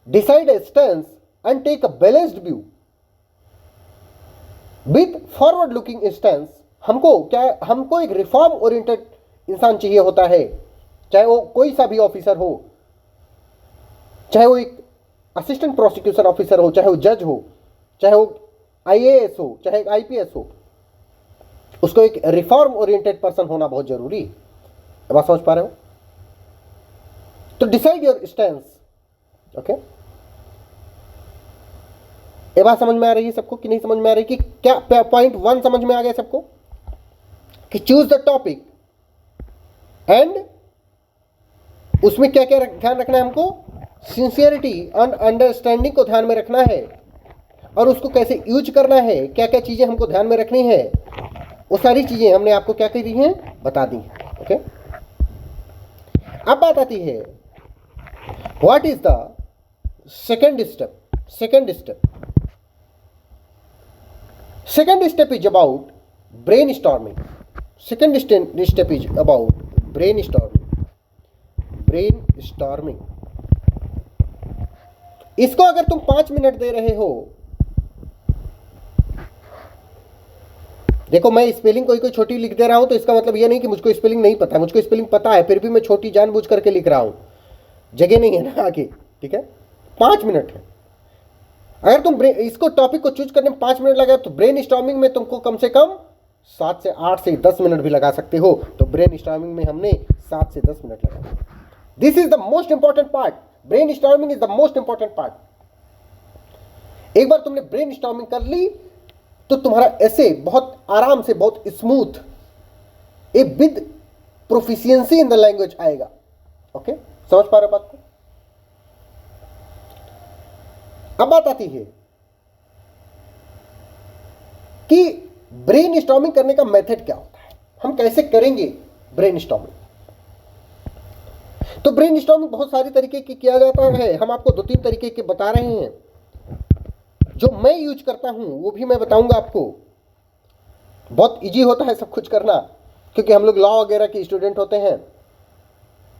decide a stance and take a balanced view with forward looking stance। हमको एक reform oriented इंसान चाहिए होता है, चाहे वो कोई सा भी ऑफिसर हो, चाहे वो एक असिस्टेंट प्रोसिक्यूशन ऑफिसर हो, चाहे वो जज हो, चाहे वो आईएएस हो, चाहे आईपीएस हो, उसको एक रिफॉर्म ओरिएंटेड पर्सन होना बहुत जरूरी है। बात समझ पा रहे हो? तो डिसाइड योर स्टैंस। ओके, ये बात समझ में आ रही है सबको कि नहीं समझ में आ रही? कि क्या पॉइंट 1 समझ में आ गया सबको कि चूज द टॉपिक एंड उसमें क्या क्या ध्यान रखना है हमको, सिंसियरिटी एंड अंडरस्टैंडिंग को ध्यान में रखना है, और उसको कैसे यूज करना है, क्या क्या चीजें हमको ध्यान में रखनी है, वो सारी चीजें हमने आपको क्या कही हैं, बता दी हैं। ओके, अब बात आती है what is the second step. Second step is about brainstorming. Second step is about brainstorming. इसको अगर तुम 5 मिनट दे रहे हो, देखो मैं स्पेलिंग कोई छोटी लिख दे रहा हूं तो इसका मतलब ये नहीं कि मुझको स्पेलिंग नहीं पता है, मुझको स्पेलिंग पता है, फिर भी मैं छोटी जानबूझ करके लिख रहा हूं, जगह नहीं है ना आगे। ठीक है, 5 मिनट है। अगर तुम इसको टॉपिक को चूज करने में 5 मिनट लगा तो ब्रेन स्टॉर्मिंग में तुमको कम से कम 7 से 8 से 10 मिनट भी लगा सकते हो। तो ब्रेन स्टॉर्मिंग में हमने 7 से 10 मिनट लगा। This is the most important part. Brain storming is the most important part. एक बार तुमने ब्रेन स्टॉर्मिंग कर ली तो तुम्हारा ऐसे बहुत आराम से, बहुत smooth, A with proficiency in the language आएगा। ओके, समझ पा रहे हो बात को? अब बात आती है कि ब्रेन स्टॉर्मिंग करने का मेथड क्या होता है, हम कैसे करेंगे ब्रेन स्टॉर्मिंग। तो ब्रेन स्टॉर्मिंग बहुत सारी तरीके की किया जाता है, हम आपको 2-3 तरीके के बता रहे हैं। जो मैं यूज करता हूं वो भी मैं बताऊंगा आपको। बहुत इजी होता है सब कुछ करना, क्योंकि हम लोग लॉ वगैरह के स्टूडेंट होते हैं,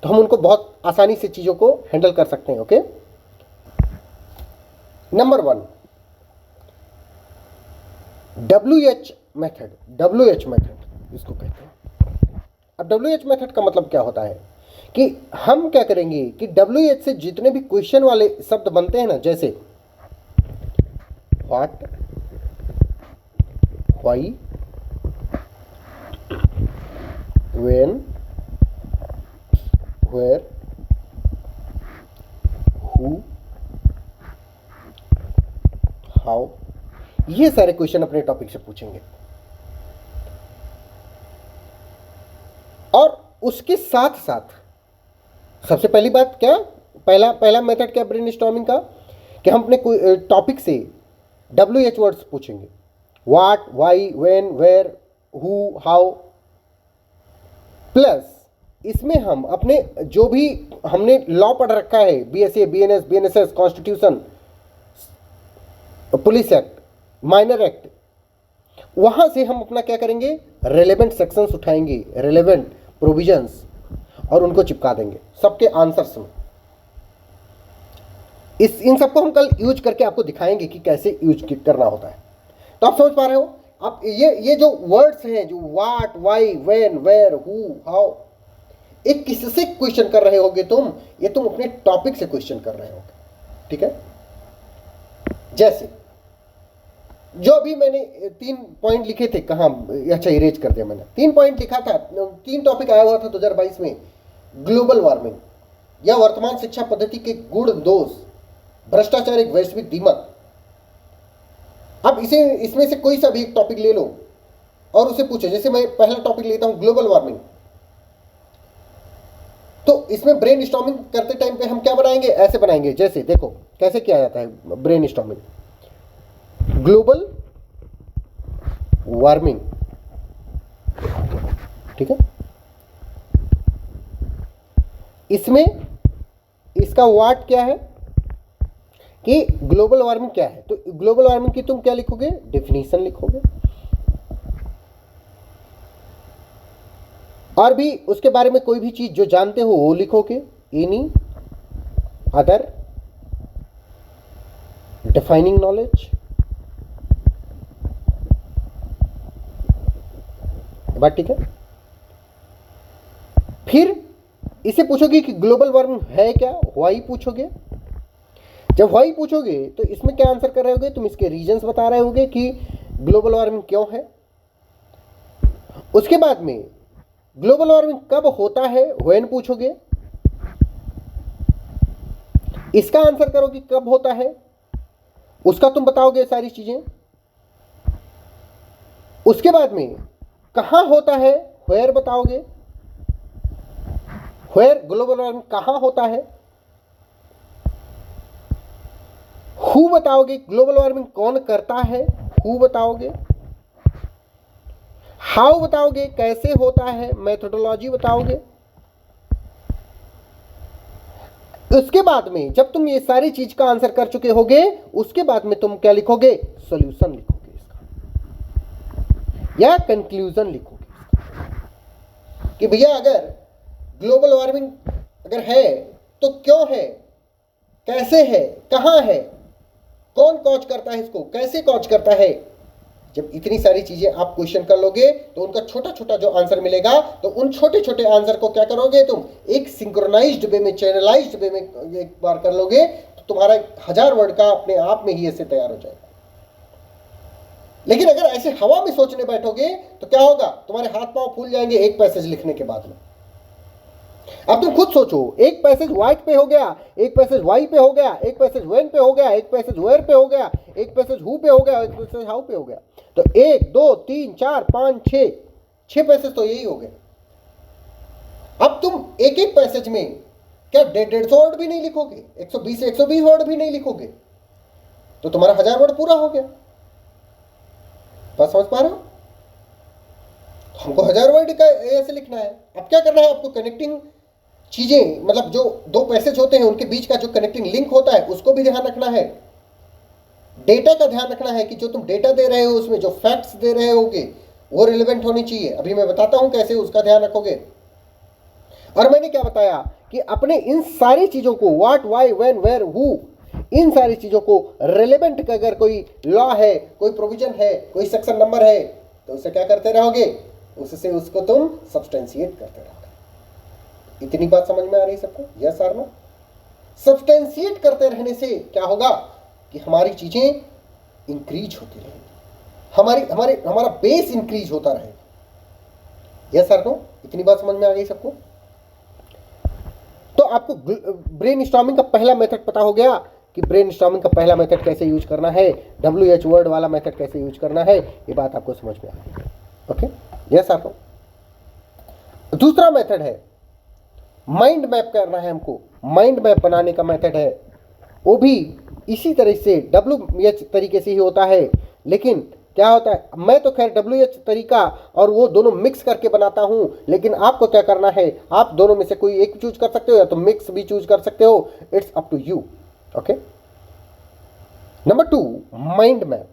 तो हम उनको बहुत आसानी से चीजों को हैंडल कर सकते हैं। ओके, नंबर 1 WH मेथड इसको कहते हैं। अब WH मेथड का मतलब क्या होता है कि हम क्या करेंगे कि WH से जितने भी क्वेश्चन वाले शब्द बनते हैं ना, जैसे what, why, when, where, who, how, ये सारे क्वेश्चन अपने टॉपिक से पूछेंगे। और उसके साथ साथ सबसे पहली बात क्या, पहला मेथड क्या ब्रेन स्टॉर्मिंग का, कि हम अपने टॉपिक से WH वर्ड्स पूछेंगे। What, why, when, where, who, how, plus इसमें हम अपने जो भी हमने लॉ पढ़ रखा है, BSA, BNS, BNSS, constitution, police act, minor act, वहां से हम अपना क्या करेंगे, रेलेवेंट सेक्शंस उठाएंगे, रेलेवेंट प्रोविजंस, और उनको चिपका देंगे सबके आंसर्स में। इन सबको हम कल यूज करके आपको दिखाएंगे कि कैसे यूज करना होता है। तो आप समझ पा रहे हो। आप ये जो वर्ड्स हैं, जो what, why, when, where, who, how, एक किससे क्वेश्चन कर रहे होगे तुम, ये तुम अपने टॉपिक से क्वेश्चन कर रहे होगे, ठीक है। जैसे जो अभी मैंने 3 पॉइंट लिखे थे, कहाँ, अच्छा इरेज कर दिया मैंने, 3 पॉइंट लिखा था, 3 टॉपिक आया हुआ था 2022 में, ग्लोबल वार्मिंग या वर्तमान शिक्षा पद्धति के गुण दोष, भ्रष्टाचार एक वैश्विक दीमक। अब इसमें से कोई सा भी एक टॉपिक ले लो और उसे पूछो। जैसे मैं पहला टॉपिक लेता हूं ग्लोबल वार्मिंग, तो इसमें ब्रेन स्टॉर्मिंग करते टाइम पे हम क्या बनाएंगे, ऐसे बनाएंगे। जैसे देखो कैसे किया जाता है ब्रेन स्टॉर्मिंग, ग्लोबल वार्मिंग, ठीक है। इसमें इसका व्हाट क्या है कि ग्लोबल वार्मिंग क्या है, तो ग्लोबल वार्मिंग की तुम क्या लिखोगे, डेफिनेशन लिखोगे, और भी उसके बारे में कोई भी चीज जो जानते हो वो लिखोगे, एनी अदर डिफाइनिंग नॉलेज। बात ठीक है। फिर इसे पूछोगे कि ग्लोबल वार्मिंग है क्या, व्हाई पूछोगे। जब व्हाई पूछोगे तो इसमें क्या आंसर कर रहे होगे तुम, इसके रीजंस बता रहे होगे कि ग्लोबल वार्मिंग क्यों है। उसके बाद में ग्लोबल वार्मिंग कब होता है, व्हेन पूछोगे, इसका आंसर करो कि कब होता है, उसका तुम बताओगे सारी चीजें। उसके बाद में कहां होता है, व्हेयर बताओगे, व्हेयर ग्लोबल वार्मिंग कहां होता है। हु बताओगे, ग्लोबल वार्मिंग कौन करता है, हु बताओगे। हाउ बताओगे, कैसे होता है, मेथोडोलॉजी बताओगे। उसके बाद में जब तुम ये सारी चीज का आंसर कर चुके होगे, उसके बाद में तुम क्या लिखोगे, सॉल्यूशन लिखोगे इसका, या कंक्लूजन लिखोगे इसका, कि भैया अगर ग्लोबल वार्मिंग अगर है तो क्यों है, कैसे है, कहां है, कौन कॉज करता है इसको, कैसे कॉज करता है। जब इतनी सारी चीजें आप क्वेश्चन कर लोगे तो उनका छोटा छोटा जो आंसर मिलेगा, तो उन छोटे छोटे आंसर को क्या करोगे तुम, एक सिंक्रोनाइज्ड वे में, चैनलाइज्ड वे में एक बार कर लोगे, तो तुम्हारा 1000 वर्ड का अपने आप में ही ऐसे तैयार हो जाएगा। लेकिन अगर ऐसे हवा में सोचने बैठोगे तो क्या होगा, तुम्हारे हाथ पांव फूल जाएंगे एक पैसेज लिखने के बाद में। अब तुम खुद सोचो, एक पैसेज व्हाइट पे हो गया, एक पैसेज वाई पे हो गया, एक पैसेज व्हेन पे हो गया, एक पैसेज वेयर पे हो गया, एक पैसेज हु पे हो गया, एक पैसेज हाउ पे हो गया। तो 1 2 3 4 5 6 पैसेज तो यही हो गए। अब तुम एक एक पैसेज में क्या 150 वर्ड भी नहीं लिखोगे, 120 120 वर्ड भी नहीं लिखोगे, तो तुम्हारा 1000 वर्ड पूरा हो गया। बस समझ पा रहे हो, हमको 1000 वर्ड का ऐसे लिखना है। अब क्या करना है आपको, कनेक्टिंग चीजें, मतलब जो 2 पैसेज होते हैं उनके बीच का जो कनेक्टिंग लिंक होता है उसको भी ध्यान रखना है। डेटा का ध्यान रखना है कि जो तुम डेटा दे रहे हो उसमें जो फैक्ट्स दे रहे होगे वो रिलेवेंट होनी चाहिए। अभी मैं बताता हूं कैसे उसका ध्यान रखोगे। और मैंने क्या बताया कि अपने इन सारी चीजों को, what, why, when, where, who, इन सारी चीजों को रिलेवेंट, अगर कोई लॉ है, कोई प्रोविजन है, कोई सेक्शन नंबर है, तो उसे क्या करते रहोगे, उससे उसको तुम सब्सटेंशिएट करते रहोगे। इतनी बात समझ में आ रही सबको, यस और नो। सब्सटेंशिएट करते रहने से क्या होगा कि हमारी चीजें इंक्रीज होती रहेंगी, हमारा बेस इंक्रीज होता रहेगा। यस और नो, इतनी बात समझ में आ गई सबको। तो आपको ब्रेन स्टॉर्मिंग का पहला मेथड पता हो गया कि ब्रेन स्टॉर्मिंग का पहला मेथड कैसे यूज करना है, WH वर्ड वाला मेथड कैसे यूज करना है, ये बात आपको समझ में आ गई। ओके, यस और नो। दूसरा मेथड है माइंड मैप करना है हमको, माइंड मैप बनाने का मेथड है, वो भी इसी तरह से WH तरीके से ही होता है। लेकिन क्या होता है, मैं तो खैर WH तरीका और वो दोनों मिक्स करके बनाता हूं, लेकिन आपको क्या करना है, आप दोनों में से कोई एक चूज कर सकते हो या तो मिक्स भी चूज कर सकते हो, it's up to you. Okay, number 2, mind map.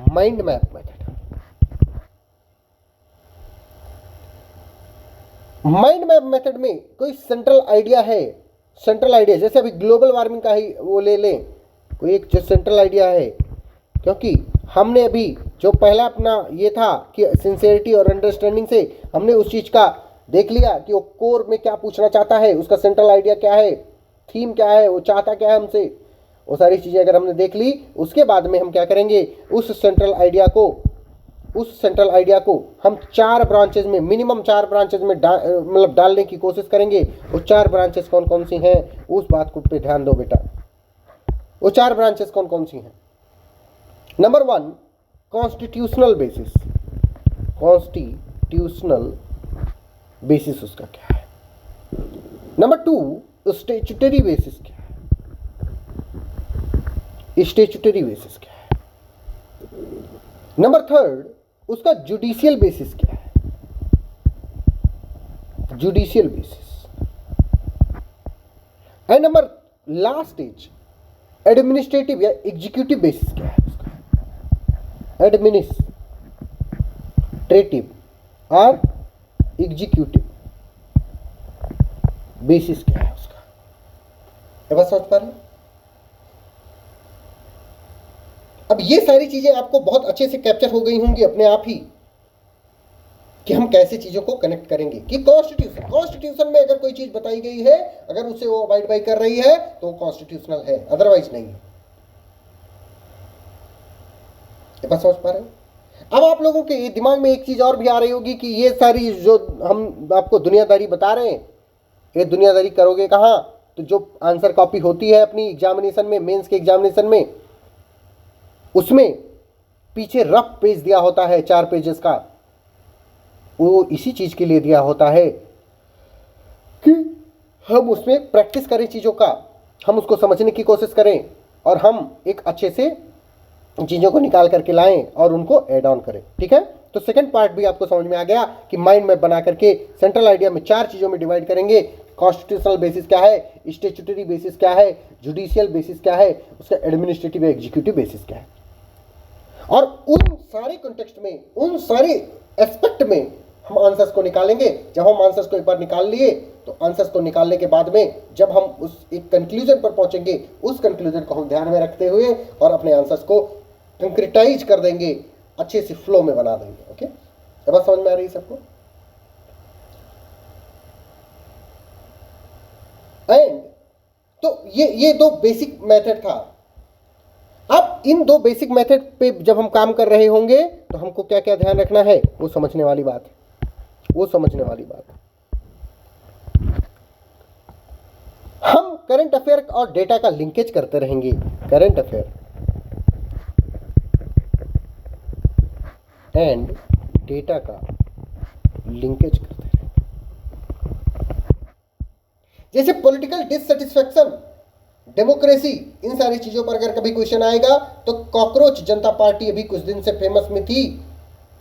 Mind map method, mind map method में कोई सेंट्रल आइडिया है, सेंट्रल आइडिया, जैसे अभी ग्लोबल वार्मिंग का ही वो ले लें, कोई एक जो सेंट्रल आइडिया है, क्योंकि हमने अभी जो पहला अपना ये था कि सिंसियरिटी और अंडरस्टैंडिंग से हमने उस चीज़ का देख लिया कि वो कोर में क्या पूछना चाहता है, उसका सेंट्रल आइडिया क्या है, थीम क्या है, वो चाहता क्या है हमसे, वो सारी चीज़ें अगर हमने देख ली, उसके बाद में हम क्या करेंगे, उस सेंट्रल आइडिया को हम 4 ब्रांचेज में, मिनिमम 4 ब्रांचेज में मतलब डालने की कोशिश करेंगे। वो 4 ब्रांचेस कौन कौन सी हैं, उस बात को पे ध्यान दो बेटा। वो 4 ब्रांचेस कौन कौन सी हैं? Number 1 constitutional basis. Constitutional basis उसका क्या है? नंबर 2 स्टैट्यूटरी बेसिस क्या है? स्टैट्यूटरी बेसिस क्या है? नंबर 3 उसका जुडिशियल बेसिस क्या है? Judicial basis. And number last stage administrative या एग्जीक्यूटिव बेसिस क्या है उसका? एडमिनिस्ट्रेटिव और एग्जीक्यूटिव बेसिस क्या है उसका? ये बात समझ पा रहे हैं? अब ये सारी चीजें आपको बहुत अच्छे से कैप्चर हो गई होंगी अपने आप ही कि हम कैसे चीजों को कनेक्ट करेंगे कि कॉन्स्टिट्यूशन में अगर कोई चीज बताई गई है, अगर उसे वो अवॉइड बाई कर रही है तो वो कॉन्स्टिट्यूशनल है, अदरवाइज नहीं है। ये बात समझ पा रहे हैं? अब आप लोगों के दिमाग में एक चीज और भी आ रही होगी कि ये सारी जो हम आपको दुनियादारी बता रहे हैं, ये दुनियादारी करोगे कहाँ? तो जो आंसर कॉपी होती है अपनी एग्जामिनेशन में, मेंस के एग्जामिनेशन में, उसमें पीछे रफ पेज दिया होता है 4 पेजेस का। वो इसी चीज के लिए दिया होता है कि हम उसमें प्रैक्टिस करें चीजों का, हम उसको समझने की कोशिश करें और हम एक अच्छे से चीजों को निकाल करके लाएं और उनको ऐड ऑन करें। ठीक है, तो सेकंड पार्ट भी आपको समझ में आ गया कि माइंड मैप बना करके सेंट्रल आइडिया में 4 चीजों में डिवाइड करेंगे। कॉन्स्टिट्यूशनल बेसिस क्या है, स्टैट्यूटरी बेसिस क्या है, जुडिशियल बेसिस क्या है, उसका एडमिनिस्ट्रेटिव एग्जीक्यूटिव बेसिस क्या है। और उन सारे कॉन्टेक्स्ट में, उन सारे एस्पेक्ट में हम आंसर्स को निकालेंगे। जब हम आंसर्स को एक बार निकाल लिए तो आंसर्स को निकालने के बाद में जब हम उस एक कंक्लूजन पर पहुंचेंगे, उस कंक्लूजन को हम ध्यान में रखते हुए और अपने आंसर्स को कंक्रीटाइज कर देंगे, अच्छे से फ्लो में बना देंगे। ओके, अब बात समझ में आ रही है सबको? एंड तो ये 2 बेसिक मेथड था। अब इन 2 बेसिक मेथड पे जब हम काम कर रहे होंगे तो हमको क्या क्या ध्यान रखना है, वो समझने वाली बात है, वो समझने वाली बात है। हम करंट अफेयर और डेटा का लिंकेज करते रहेंगे, करंट अफेयर एंड डेटा का लिंकेज करते रहेंगे। जैसे पॉलिटिकल डिससेटिस्फैक्शन, डेमोक्रेसी, इन सारी चीजों पर अगर कभी क्वेश्चन आएगा तो कॉकरोच जनता पार्टी अभी कुछ दिन से फेमस में थी,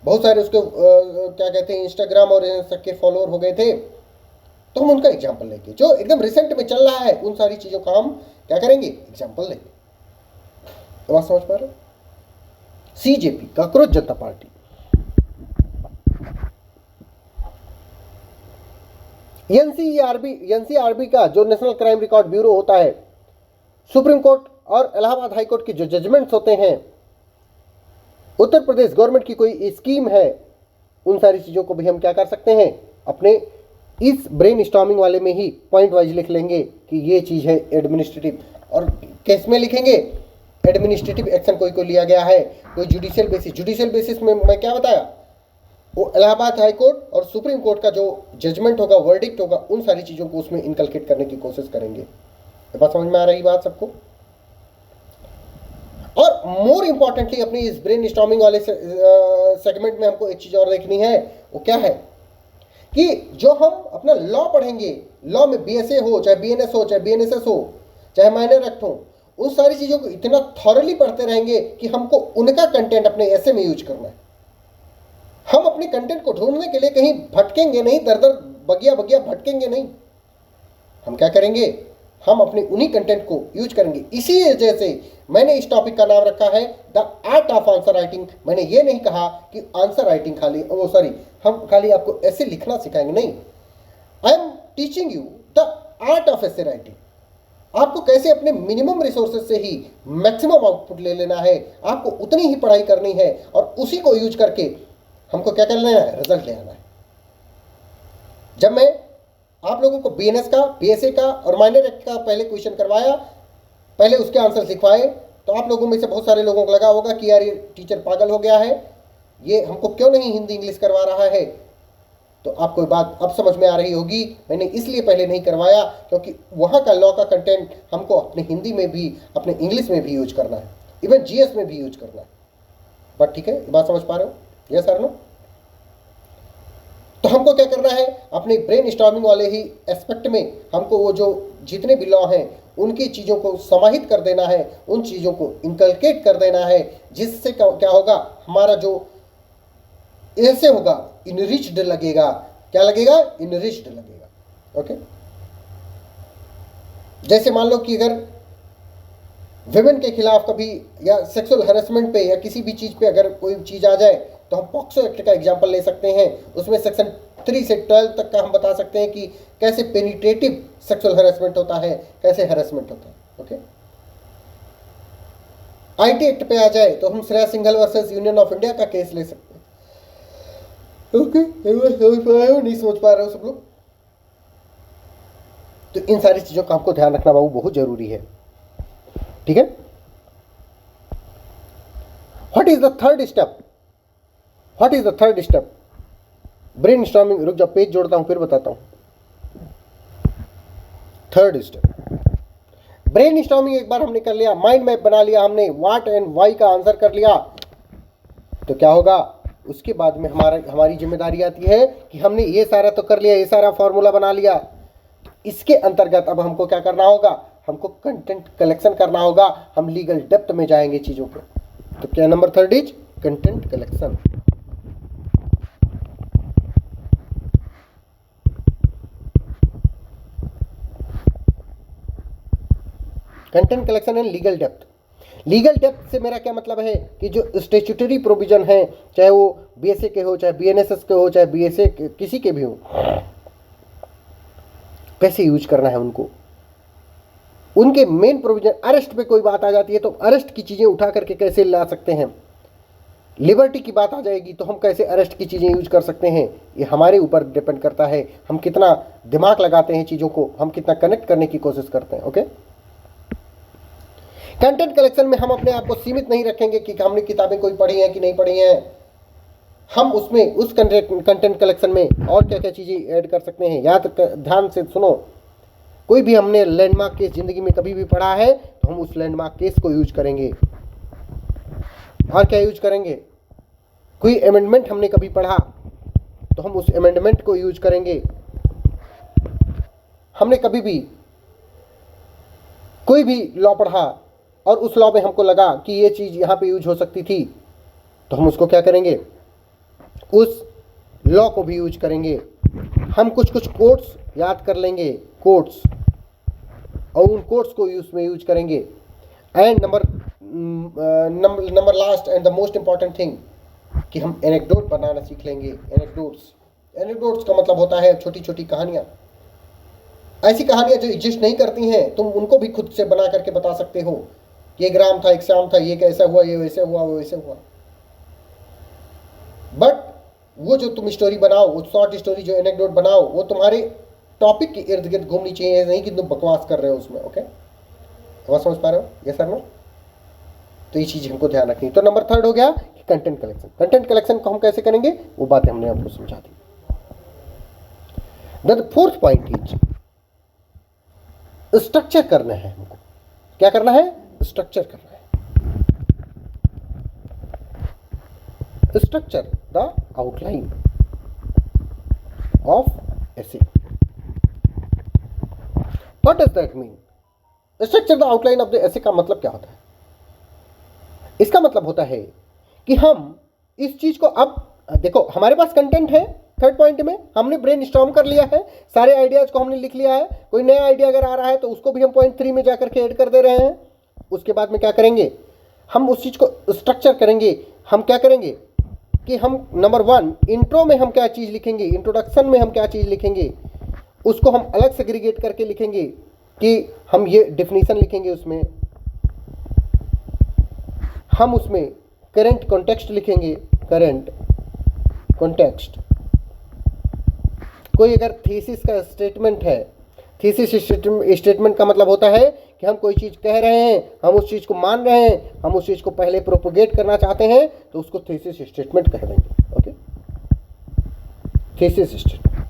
बहुत सारे उसके क्या कहते हैं इंस्टाग्राम और सबके फॉलोअर हो गए थे, तो हम उनका एग्जाम्पल लेंगे। जो एकदम रिसेंट में चल रहा है उन सारी चीजों का हम क्या करेंगे, एग्जाम्पल लेंगे। तो बात समझ पा रहे हो? सीजेपी, कॉकरोच जनता पार्टी, एनसीआरबी का जो नेशनल क्राइम रिकॉर्ड ब्यूरो होता है, सुप्रीम कोर्ट और इलाहाबाद हाई कोर्ट के जो जजमेंट्स होते हैं, उत्तर प्रदेश गवर्नमेंट की कोई स्कीम है, उन सारी चीज़ों को भी हम क्या कर सकते हैं, अपने इस ब्रेन स्टॉर्मिंग वाले में ही पॉइंट वाइज लिख लेंगे कि ये चीज़ है एडमिनिस्ट्रेटिव। और केस में लिखेंगे एडमिनिस्ट्रेटिव एक्शन कोई लिया गया है, कोई जुडिशियल बेसिस में मैं क्या बताया, वो इलाहाबाद हाई कोर्ट और सुप्रीम कोर्ट का जो जजमेंट होगा, वर्डिक्ट होगा, उन सारी चीज़ों को उसमें इनकलकेट करने की कोशिश करेंगे। बात समझ में आ रही बात सबको? और मोर इंपॉर्टेंटली अपनी इस ब्रेन स्टॉर्मिंग वाले सेगमेंट में हमको एक चीज और देखनी है, वो क्या है कि जो हम अपना लॉ पढ़ेंगे, लॉ में बीएसए हो, चाहे बीएनएस हो, चाहे बीएनएसएस हो, चाहे माइनर एक्ट हो, उन सारी चीजों को इतना थॉरली पढ़ते रहेंगे कि हमको उनका कंटेंट अपने ऐसे में यूज करना है। हम अपने कंटेंट को ढूंढने के लिए कहीं भटकेंगे नहीं, दर दर बगिया बगिया भटकेंगे नहीं। हम क्या करेंगे, हम अपने उन्हीं कंटेंट को यूज करेंगे। इसी वजह से मैंने इस टॉपिक का नाम रखा है the art of answer writing. मैंने ये नहीं कहा कि आंसर राइटिंग खाली हम खाली आपको ऐसे लिखना सिखाएंगे, नहीं। I am teaching you the art of ऐसे राइटिंग। आपको कैसे अपने मिनिमम रिसोर्सेज से ही मैक्सिमम आउटपुट ले लेना है, आपको उतनी ही पढ़ाई करनी है और उसी को यूज करके हमको क्या करना है, रिजल्ट ले आना है। जब मैं आप लोगों को बीएनएस का, बीएसए का और माइनर एक्ट का पहले क्वेश्चन करवाया, पहले उसके आंसर लिखवाए, तो आप लोगों में से बहुत सारे लोगों को लगा होगा कि यार ये टीचर पागल हो गया है, ये हमको क्यों नहीं हिंदी इंग्लिश करवा रहा है। तो आपको बात अब समझ में आ रही होगी, मैंने इसलिए पहले नहीं करवाया क्योंकि वहाँ का लॉ का कंटेंट हमको अपने हिंदी में भी, अपने इंग्लिश में भी यूज करना है, इवन जीएस में भी यूज करना है। बात ठीक है, बात समझ पा रहे हो? Yes sir no? तो हमको क्या करना है, अपने ब्रेन स्टॉर्मिंग वाले ही एस्पेक्ट में हमको वो जो जितने भी लॉ हैं उनकी चीज़ों को समाहित कर देना है, उन चीज़ों को इंकलकेट कर देना है, जिससे क्या होगा, हमारा जो ऐसे होगा इनरिच्ड लगेगा। क्या लगेगा? इनरिच्ड लगेगा। ओके, जैसे मान लो कि अगर विमेन के खिलाफ कभी या सेक्सुअल हैरेसमेंट पे या किसी भी चीज़ पे अगर कोई चीज़ आ जाए तो हम पॉक्सो एक्ट का एग्जांपल ले सकते हैं। उसमें सेक्शन 3 से 12 तक का हम बता सकते हैं कि कैसे पेनिट्रेटिव सेक्सुअल हैरेसमेंट होता है, कैसे हैरेसमेंट होता है। ओके, आईटी एक्ट पे आ जाए तो हम Shreya Singhal versus union of India का केस ले सकते हैं। ओके, नहीं समझ पा रहे हो सब लोग? तो इन सारी चीजों का हमको ध्यान रखना बाबू बहुत जरूरी है। ठीक है, what is the third step? What is the third step? Brain storming. रुक जाओ, पेज जोड़ता हूं फिर बताता हूं। थर्ड स्टेप ब्रेन स्टॉर्मिंग एक बार हमने कर लिया, माइंड मैप बना लिया हमने, व्हाट एंड वाई का आंसर कर लिया, तो क्या होगा, उसके बाद में हमारी जिम्मेदारी आती है कि हमने ये सारा तो कर लिया, ये सारा फॉर्मूला बना लिया। इसके अंतर्गत अब हमको क्या करना होगा, हमको कंटेंट कलेक्शन करना होगा। हम लीगल डेप्थ में जाएंगे चीज़ों को। तो क्या number third is content collection. Content collection and legal depth. Legal depth से मेरा क्या मतलब है कि जो स्टैट्यूटरी प्रोविजन है, चाहे वो बीएसए के हो, चाहे बीएनएसएस के हो, चाहे बीएसए किसी के भी हो, कैसे यूज करना है उनको। उनके मेन प्रोविजन, अरेस्ट पे कोई बात आ जाती है तो अरेस्ट की चीज़ें उठा करके कैसे ला सकते हैं, लिबर्टी की बात आ जाएगी तो हम कैसे अरेस्ट की चीज़ें यूज कर सकते हैं, ये हमारे ऊपर डिपेंड करता है। हम कितना दिमाग लगाते हैं चीज़ों को, हम कितना कनेक्ट करने की कोशिश करते हैं। ओके, कंटेंट कलेक्शन में हम अपने आप को सीमित नहीं रखेंगे कि हमने किताबें कोई पढ़ी हैं कि नहीं पढ़ी हैं। हम उसमें उस कंटेंट कलेक्शन में और क्या क्या चीज़ें ऐड कर सकते हैं। याद ध्यान से सुनो, कोई भी हमने लैंडमार्क केस जिंदगी में कभी भी पढ़ा है तो हम उस लैंडमार्क केस को यूज करेंगे। और क्या यूज करेंगे, कोई अमेंडमेंट हमने कभी पढ़ा तो हम उस अमेंडमेंट को यूज करेंगे। हमने कभी भी कोई भी लॉ पढ़ा और उस लॉ में हमको लगा कि ये चीज़ यहाँ पे यूज हो सकती थी तो हम उसको क्या करेंगे, उस लॉ को भी यूज करेंगे। हम कुछ कुछ कोट्स याद कर लेंगे, कोट्स, और उन कोट्स को उसमें यूज करेंगे। And number last and the most important thing कि हम एनेक्डोट बनाना सीख लेंगे। एनेक्डोट्स का मतलब होता है छोटी छोटी कहानियाँ, ऐसी कहानियाँ जो एग्जिस्ट नहीं करती हैं, तुम उनको भी खुद से बना करके बता सकते हो कि एक राम था, एक श्याम था, ये कैसा हुआ, ये वैसे हुआ, वो वैसे हुआ। बट वो जो तुम स्टोरी बनाओ, वो शॉर्ट स्टोरी जो एनेक्डोट बनाओ, वो तुम्हारे टॉपिक के इर्द गिर्द घूमनी चाहिए, नहीं कि तुम बकवास कर रहे हो उसमें। ओके, आवाज समझ पा रहे हो? Yes sir no? तो ये चीज़ हमको ध्यान रखनी। तो नंबर थर्ड हो गया कि कंटेंट कलेक्शन। कंटेंट कलेक्शन को हम कैसे करेंगे वो बातें हमने आपको समझा दी। The fourth point is structure करना है हमको। क्या करना है? स्ट्रक्चर करना है। Structure the outline of essay. What does that mean? Structure the outline of the essay का मतलब क्या होता है? इसका मतलब होता है कि हम इस चीज को, अब देखो हमारे पास कंटेंट है, थर्ड पॉइंट में हमने ब्रेन स्टॉर्म कर लिया है, सारे आइडियाज को हमने लिख लिया है। कोई नया आइडिया अगर आ रहा है तो उसको भी हम पॉइंट 3 में जाकर के ऐड कर दे रहे हैं। उसके बाद में क्या करेंगे, हम उस चीज को स्ट्रक्चर करेंगे। हम क्या करेंगे कि हम नंबर 1 इंट्रो में हम क्या चीज़ लिखेंगे, इंट्रोडक्शन में हम क्या चीज़ लिखेंगे, उसको हम अलग सेग्रीगेट करके लिखेंगे। कि हम ये डिफिनीशन लिखेंगे, उसमें हम उसमें करंट कॉन्टेक्स्ट लिखेंगे, करंट कॉन्टेक्स्ट। कोई अगर थीसिस का स्टेटमेंट है, थीसिस स्टेटमेंट का मतलब होता है कि हम कोई चीज़ कह रहे हैं, हम उस चीज़ को मान रहे हैं, हम उस चीज़ को पहले प्रोपोगेट करना चाहते हैं, तो उसको थीसिस स्टेटमेंट कह देंगे। Okay, thesis statement.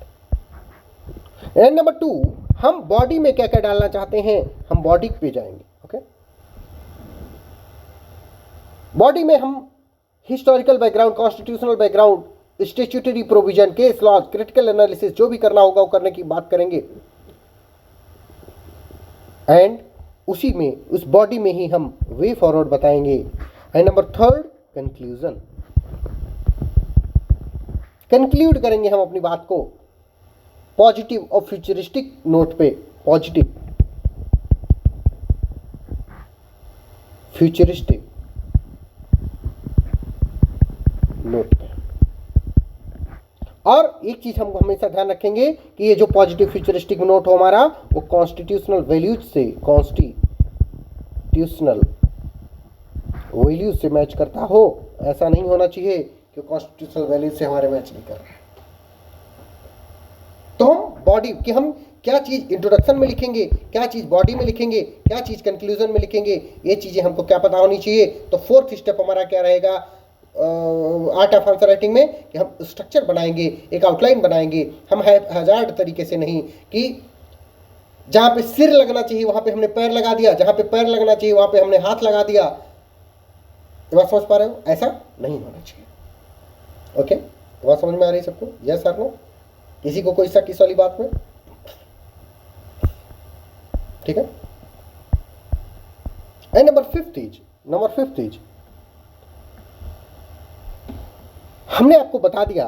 And number 2, हम बॉडी में क्या क्या डालना चाहते हैं, हम बॉडी पे जाएंगे। ओके, बॉडी में हम historical background, constitutional background, statutory provision, case laws, critical analysis, जो भी करना होगा वो करने की बात करेंगे। एंड उसी में, उस बॉडी में ही हम वे फॉरवर्ड बताएंगे। And number 3, conclusion. कंक्लूड करेंगे हम अपनी बात को पॉजिटिव और फ्यूचरिस्टिक नोट पे, पॉजिटिव फ्यूचरिस्टिक नोट पे। और एक चीज हम हमेशा ध्यान रखेंगे कि ये जो पॉजिटिव फ्यूचरिस्टिक नोट हो हमारा, वो कॉन्स्टिट्यूशनल वैल्यूज से, कॉन्स्टिट्यूशनल वैल्यूज से मैच करता हो। ऐसा नहीं होना चाहिए कि कॉन्स्टिट्यूशनल वैल्यूज से हमारे मैच नहीं कर रहा है। तो हम बॉडी कि हम क्या चीज इंट्रोडक्शन में लिखेंगे, क्या चीज बॉडी में लिखेंगे, क्या चीज कंक्लूजन में लिखेंगे, ये चीजें हमको क्या पता होनी चाहिए। तो 4th स्टेप हमारा क्या रहेगा आर्ट ऑफ आंसर राइटिंग में, कि हम स्ट्रक्चर बनाएंगे, एक आउटलाइन बनाएंगे। हम हैजार्ड तरीके से नहीं कि जहां पे सिर लगना चाहिए वहां पे हमने पैर लगा दिया, जहां पे पैर लगना चाहिए वहां पे हमने हाथ लगा दिया। ये बात समझ पा रहे हो? ऐसा नहीं होना चाहिए। ओके, ये बात समझ में आ रही है सबको? यस और नो? किसी को कोई शक इस वाली बात में? ठीक है। एंड नंबर 5th इज हमने आपको बता दिया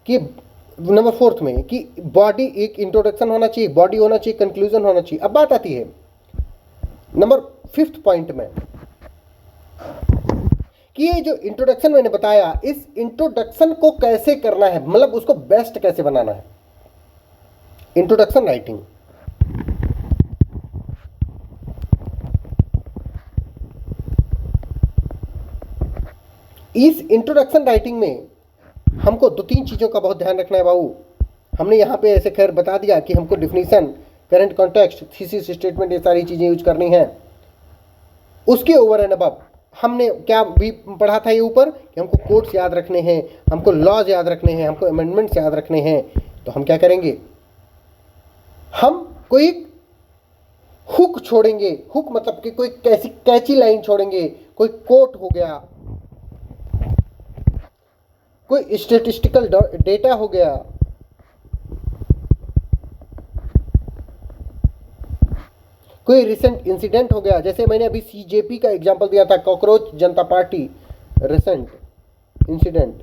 कि नंबर 4th में कि बॉडी, एक इंट्रोडक्शन होना चाहिए, बॉडी होना चाहिए, कंक्लूजन होना चाहिए। अब बात आती है नंबर 5th पॉइंट में कि ये जो इंट्रोडक्शन मैंने बताया, इस इंट्रोडक्शन को कैसे करना है, मतलब उसको बेस्ट कैसे बनाना है। इंट्रोडक्शन राइटिंग, इस इंट्रोडक्शन राइटिंग में हमको 2-3 चीज़ों का बहुत ध्यान रखना है बाबू। हमने यहाँ पे ऐसे खैर बता दिया कि हमको definition, current context, thesis statement, ये सारी चीज़ें यूज करनी है। उसके ओवर एंड अबव हमने क्या भी पढ़ा था ये ऊपर, कि हमको कोड्स याद रखने हैं, हमको लॉज याद रखने हैं, हमको अमेंडमेंट्स याद रखने हैं। तो हम क्या करेंगे, हम कोई हुक छोड़ेंगे। हुक मतलब कि कोई कैसी कैची लाइन छोड़ेंगे, कोई कोट हो गया, कोई स्टैटिस्टिकल डेटा हो गया, कोई रिसेंट इंसिडेंट हो गया। जैसे मैंने अभी सीजेपी का एग्जांपल दिया था, कॉकरोच जनता पार्टी रिसेंट इंसिडेंट।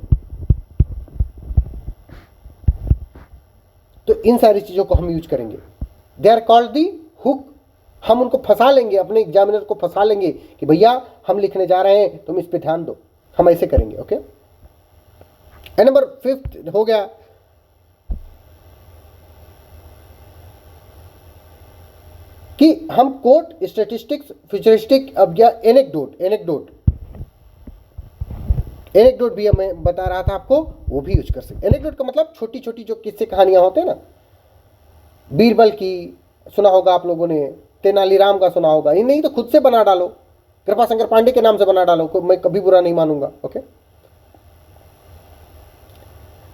तो इन सारी चीज़ों को हम यूज करेंगे। They are called the hook. हम उनको फंसा लेंगे, अपने एग्जामिनर को फंसा लेंगे कि भैया हम लिखने जा रहे हैं, तुम इस पे ध्यान दो। हम ऐसे करेंगे। ओके, एंड नंबर 5th हो गया कि हम कोट, स्टैटिस्टिक्स, फ्यूचरिस्टिक, अब या एनेक्डोट भी मैं बता रहा था आपको, वो भी यूज कर सकते। एनेक्डोट का मतलब छोटी छोटी जो किस्से कहानियां होते हैं ना, बीरबल की सुना होगा आप लोगों ने, तेनालीराम का सुना होगा। ये नहीं तो खुद से बना डालो, कृपाशंकर पांडे के नाम से बना डालो, मैं कभी बुरा नहीं मानूंगा। ओके,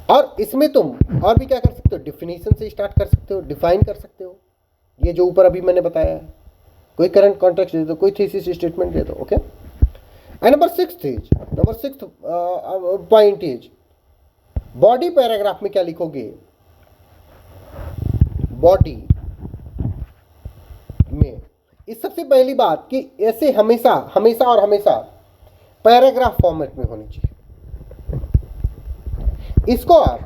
और इसमें तुम और भी क्या कर सकते हो, डिफिनीशन से स्टार्ट कर सकते हो, डिफाइन कर सकते हो, ये जो ऊपर अभी मैंने बताया है। कोई करंट कॉन्टेक्स्ट दे दो, कोई थीसिस स्टेटमेंट दे दो। Okay, and number 6th point is body paragraph में क्या लिखोगे। बॉडी में इस सबसे पहली बात कि ऐसे हमेशा पैराग्राफ फॉर्मेट में होनी चाहिए। इसको आप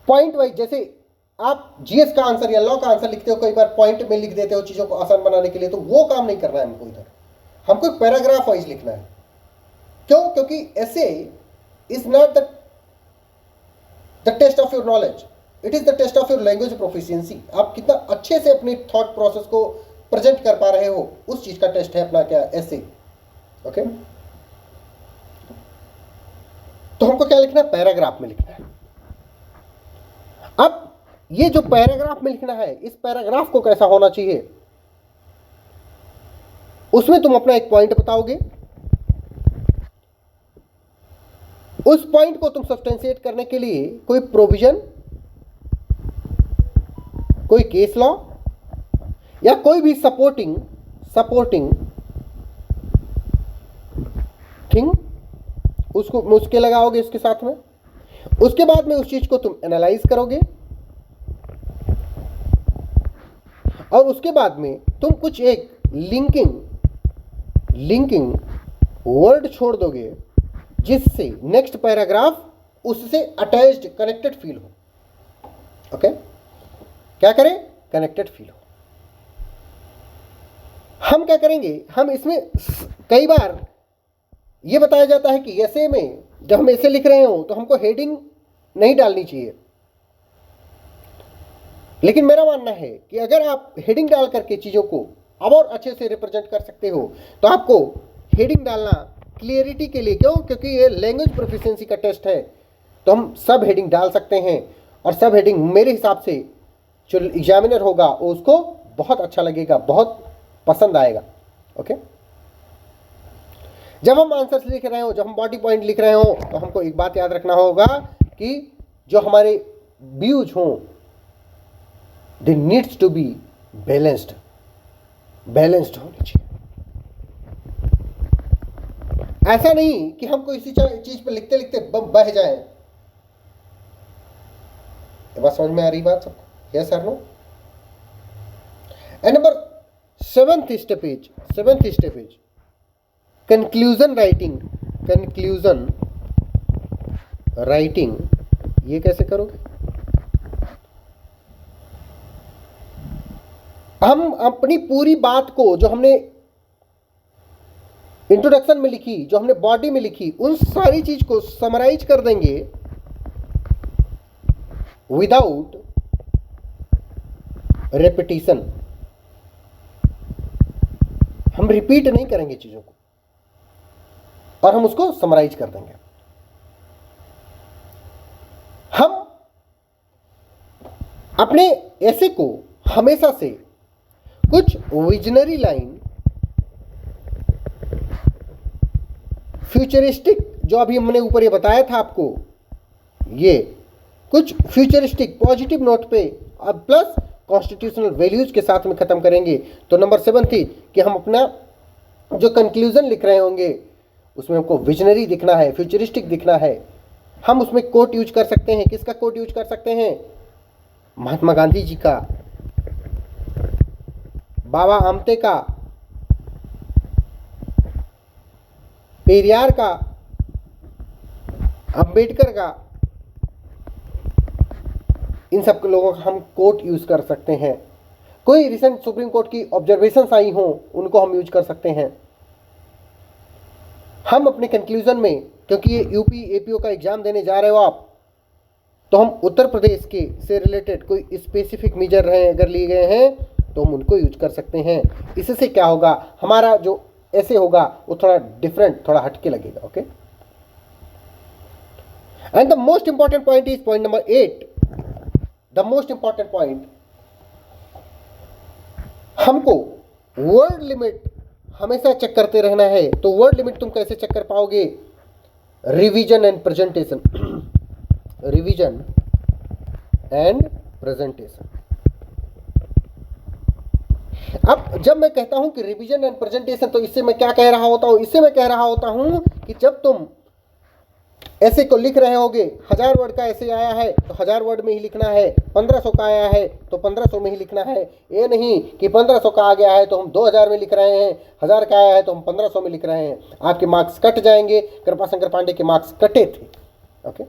पॉइंट वाइज, जैसे आप जीएस का आंसर या लॉ का आंसर लिखते हो, कई बार पॉइंट में लिख देते हो चीजों को आसान बनाने के लिए, तो वो काम नहीं करना है हमको। इधर हमको पैराग्राफ वाइज लिखना है। क्यों? क्योंकि essay is not the test of your knowledge, it is the test of your language proficiency. आप कितना अच्छे से अपनी थॉट प्रोसेस को प्रेजेंट कर पा रहे हो, उस चीज का टेस्ट है अपना क्या, ऐसे। ओके, तो हमको क्या लिखना है, पैराग्राफ में लिखना है। अब ये जो पैराग्राफ में लिखना है, इस पैराग्राफ को कैसा होना चाहिए, उसमें तुम अपना एक पॉइंट बताओगे। उस पॉइंट को तुम सब्सटेंशिएट करने के लिए कोई प्रोविजन, कोई केस लॉ या कोई भी सपोर्टिंग थिंग उसको उसके लगाओगे उसके साथ में। उसके बाद में उस चीज को तुम एनालाइज करोगे और उसके बाद में तुम कुछ एक लिंकिंग वर्ड छोड़ दोगे जिससे नेक्स्ट पैराग्राफ उससे अटैच्ड कनेक्टेड फील हो। ओके, क्या करें, कनेक्टेड फील हो। हम क्या करेंगे, हम इसमें कई बार ये बताया जाता है कि ऐसे में जब हम ऐसे लिख रहे हो तो हमको हेडिंग नहीं डालनी चाहिए, लेकिन मेरा मानना है कि अगर आप हेडिंग डाल करके चीज़ों को और अच्छे से रिप्रेजेंट कर सकते हो तो आपको हेडिंग डालना क्लियरिटी के लिए, क्यों, क्योंकि ये लैंग्वेज प्रोफिशिएंसी का टेस्ट है, तो हम सब हेडिंग डाल सकते हैं। और सब हेडिंग मेरे हिसाब से जो एग्जामिनर होगा उसको बहुत अच्छा लगेगा, बहुत पसंद आएगा। ओके, जब हम आंसर्स लिख रहे हो, जब हम बॉडी पॉइंट लिख रहे हो, तो हमको एक बात याद रखना होगा कि जो हमारे व्यूज हों they needs to be balanced होनी चाहिए। ऐसा नहीं कि हम कोई इसी चीज पर लिखते लिखते बह जाए। बात समझ में आ रही बात सबको? Yes sir, no? And number seventh step is conclusion writing. ये कैसे करोगे? हम अपनी पूरी बात को जो हमने इंट्रोडक्शन में लिखी, जो हमने बॉडी में लिखी, उन सारी चीज को समराइज कर देंगे विदाउट रेपिटेशन। हम रिपीट नहीं करेंगे चीजों को और हम उसको समराइज कर देंगे। हम अपने ऐसे को हमेशा से कुछ विजनरी लाइन, फ्यूचरिस्टिक, जो अभी हमने ऊपर ये बताया था आपको, ये कुछ फ्यूचरिस्टिक पॉजिटिव नोट पे और प्लस कॉन्स्टिट्यूशनल वैल्यूज के साथ में खत्म करेंगे। तो नंबर 7 थी कि हम अपना जो कंक्लूजन लिख रहे होंगे उसमें हमको विजनरी दिखना है, फ्यूचरिस्टिक दिखना है। हम उसमें कोट यूज कर सकते हैं। किसका कोट यूज कर सकते हैं? महात्मा गांधी जी का, बाबा आमटे का, पेरियार का, अंबेडकर का, इन सब लोगों का हम कोट यूज कर सकते हैं। कोई रिसेंट सुप्रीम कोर्ट की ऑब्जर्वेशंस आई हो उनको हम यूज कर सकते हैं। हम अपने कंक्लूजन में, क्योंकि ये यूपी एपीओ का एग्जाम देने जा रहे हो आप, तो हम उत्तर प्रदेश के से रिलेटेड कोई स्पेसिफिक मेजर हैं अगर लिए गए हैं तो हम उनको यूज कर सकते हैं। इससे क्या होगा, हमारा जो ऐसे होगा वो थोड़ा डिफरेंट, थोड़ा हटके लगेगा। Okay, and the most important point is point number 8। The most important point, हमको वर्ड लिमिट हमेशा चेक करते रहना है। तो वर्ड लिमिट तुम कैसे चेक कर पाओगे? Revision and presentation. Revision and presentation. अब जब मैं कहता हूं कि रिवीजन एंड प्रेजेंटेशन, तो इससे मैं क्या कह रहा होता हूं? इससे मैं कह रहा होता हूं कि जब तुम ऐसे को लिख रहे होगे, 1000 वर्ड का ऐसे आया है तो 1000 वर्ड में ही लिखना है, 1500 का आया है तो 1500 में ही लिखना है। ये नहीं कि 1500 का आ गया है तो हम 2000 में लिख रहे हैं, 1000 का आया है तो हम 1500 में लिख रहे हैं। आपके मार्क्स कट जाएंगे। कृपाशंकर पांडे के मार्क्स कटे थे। ओके,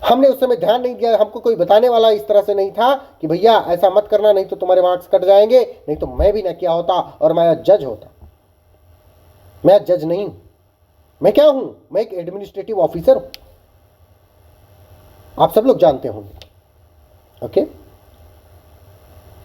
हमने उस समय ध्यान नहीं दिया, हमको कोई बताने वाला इस तरह से नहीं था कि भैया ऐसा मत करना नहीं तो तुम्हारे मार्क्स कट जाएंगे, नहीं तो मैं भी ना किया होता और मैं जज होता। मैं जज नहीं हूं, मैं क्या हूं? मैं एक एडमिनिस्ट्रेटिव ऑफिसर हूं। आप सब लोग जानते होंगे। ओके,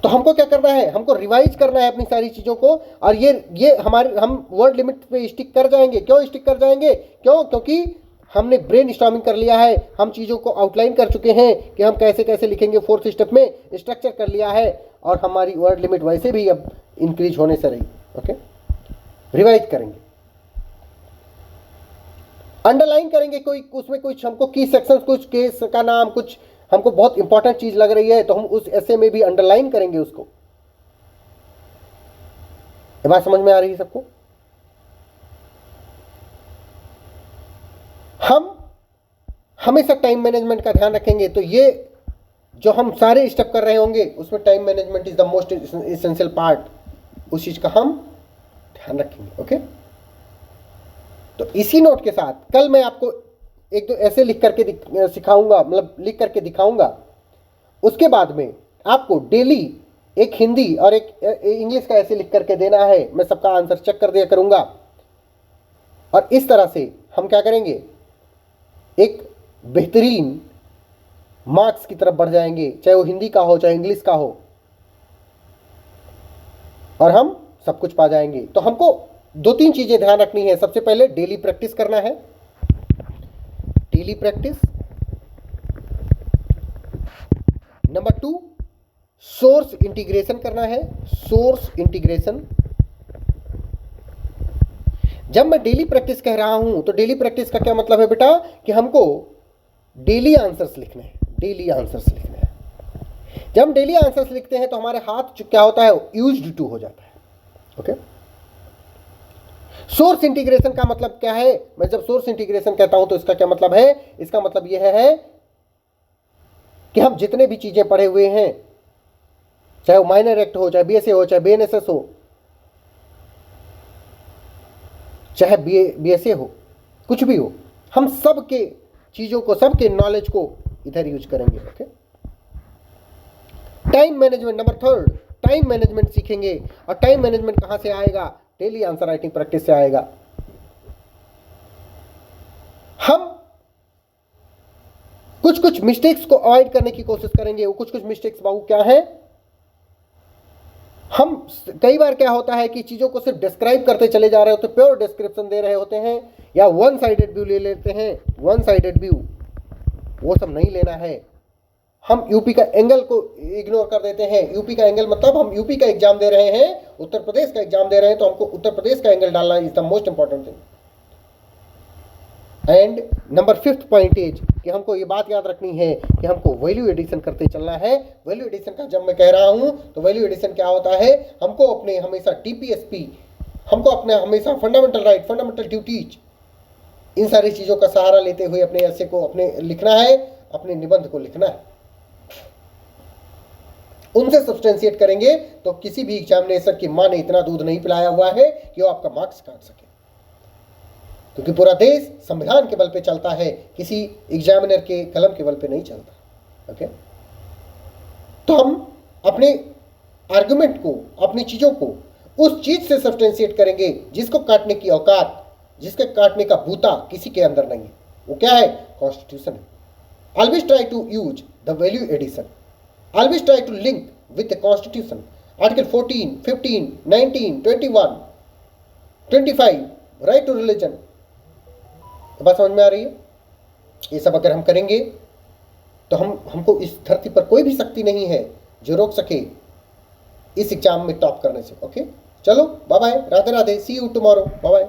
तो हमको क्या करना है, हमको रिवाइज करना है अपनी सारी चीज़ों को, और ये हम वर्ड लिमिट पे स्टिक कर जाएंगे। क्यों स्टिक कर जाएंगे? क्योंकि हमने ब्रेन स्टॉर्मिंग कर लिया है, हम चीज़ों को आउटलाइन कर चुके हैं कि हम कैसे कैसे लिखेंगे, फोर्थ स्टेप में स्ट्रक्चर कर लिया है, और हमारी वर्ड लिमिट वैसे भी अब इंक्रीज होने से रही। ओके, रिवाइज करेंगे, अंडरलाइन करेंगे, कोई उसमें कुछ हमको की सेक्शन, कुछ केस का नाम, कुछ हमको बहुत इंपॉर्टेंट चीज लग रही है तो हम उस ऐसे में भी अंडरलाइन करेंगे उसको। ये बात समझ में आ रही है सबको? हम हमेशा टाइम मैनेजमेंट का ध्यान रखेंगे। तो ये जो हम सारे स्टेप कर रहे होंगे उसमें time management is the most essential part, उस चीज का हम ध्यान रखेंगे। ओके, तो इसी नोट के साथ कल मैं आपको एक दो ऐसे लिख करके सिखाऊंगा, मतलब लिख करके दिखाऊंगा। उसके बाद में आपको डेली एक हिंदी और एक इंग्लिश का ऐसे लिख करके देना है। मैं सबका आंसर चेक कर दिया करूंगा, और इस तरह से हम क्या करेंगे, एक बेहतरीन मार्क्स की तरफ बढ़ जाएंगे, चाहे वो हिंदी का हो चाहे इंग्लिश का हो, और हम सब कुछ पा जाएंगे। तो हमको दो तीन चीजें ध्यान रखनी है। सबसे पहले डेली प्रैक्टिस करना है, daily practice. Number 2, source integration करना है, सोर्स इंटीग्रेशन। जब मैं डेली प्रैक्टिस कह रहा हूं तो डेली प्रैक्टिस का क्या मतलब है बेटा, कि हमको डेली आंसर्स लिखने हैं, डेली आंसर्स लिखने हैं। जब हम डेली आंसर्स लिखते हैं तो हमारे हाथ क्या होता है, यूज्ड टू हो जाता है। ओके, सोर्स इंटीग्रेशन का मतलब क्या है? मैं जब सोर्स इंटीग्रेशन कहता हूं तो इसका क्या मतलब है? इसका मतलब यह है कि हम जितने भी चीजें पढ़े हुए हैं, चाहे वो माइनर एक्ट हो, चाहे बीएसए हो, चाहे बीएनएसएस हो, चाहे बीएसए हो, कुछ भी हो, हम सब के चीजों को, सबके नॉलेज को इधर यूज करेंगे। Okay, time management number 3, time management सीखेंगे। और टाइम मैनेजमेंट कहां से आएगा? डेली आंसर राइटिंग प्रैक्टिस से आएगा। हम कुछ कुछ मिस्टेक्स को अवॉइड करने की कोशिश करेंगे। वो कुछ कुछ मिस्टेक्स बाबू क्या है? हम कई बार क्या होता है कि चीजों को सिर्फ डिस्क्राइब करते चले जा रहे होते, प्योर डिस्क्रिप्शन दे रहे होते हैं, या वन साइडेड व्यू ले लेते हैं, वन साइडेड व्यू, वो सब नहीं लेना है। हम यूपी का एंगल को इग्नोर कर देते हैं। यूपी का एंगल मतलब हम यूपी का एग्जाम दे रहे हैं, उत्तर प्रदेश का एग्जाम दे रहे हैं, तो हमको उत्तर प्रदेश का एंगल डालना is the most important thing. And number 5th point is कि हमको ये बात याद रखनी है कि हमको वैल्यू एडिशन करते चलना है। वैल्यू एडिशन का जब मैं कह रहा हूं तो वैल्यू एडिशन क्या होता है, हमको अपने हमेशा टीपीएसपी, हमको अपने हमेशा फंडामेंटल राइट, फंडामेंटल ड्यूटीज, इन सारी चीजों का सहारा लेते हुए अपने ऐसे को अपने लिखना है, अपने निबंध को लिखना है। उनसे सब्सटेंशिएट करेंगे तो किसी भी एग्जामिनेशन की मां ने इतना दूध नहीं पिलाया हुआ है कि वो आपका मार्क्स काट सके, क्योंकि पूरा देश संविधान के बल पे चलता है, किसी एग्जामिनर के कलम के बल पे नहीं चलता। ओके, तो हम अपने आर्गुमेंट को, अपनी चीजों को उस चीज से सब्सटेंशिएट करेंगे जिसको काटने की औकात, जिसके काटने का बूता किसी के अंदर नहीं है। वो क्या है? कॉन्स्टिट्यूशन है। Always try to use the value addition, always try to link with the constitution, article 14, 15, 19, 21, 25, right to religion। बात समझ में आ रही है? ये सब अगर हम करेंगे तो हमको इस धरती पर कोई भी शक्ति नहीं है जो रोक सके इस एग्जाम में टॉप करने से। ओके, चलो bye bye, Radhe Radhe, see you tomorrow, bye bye.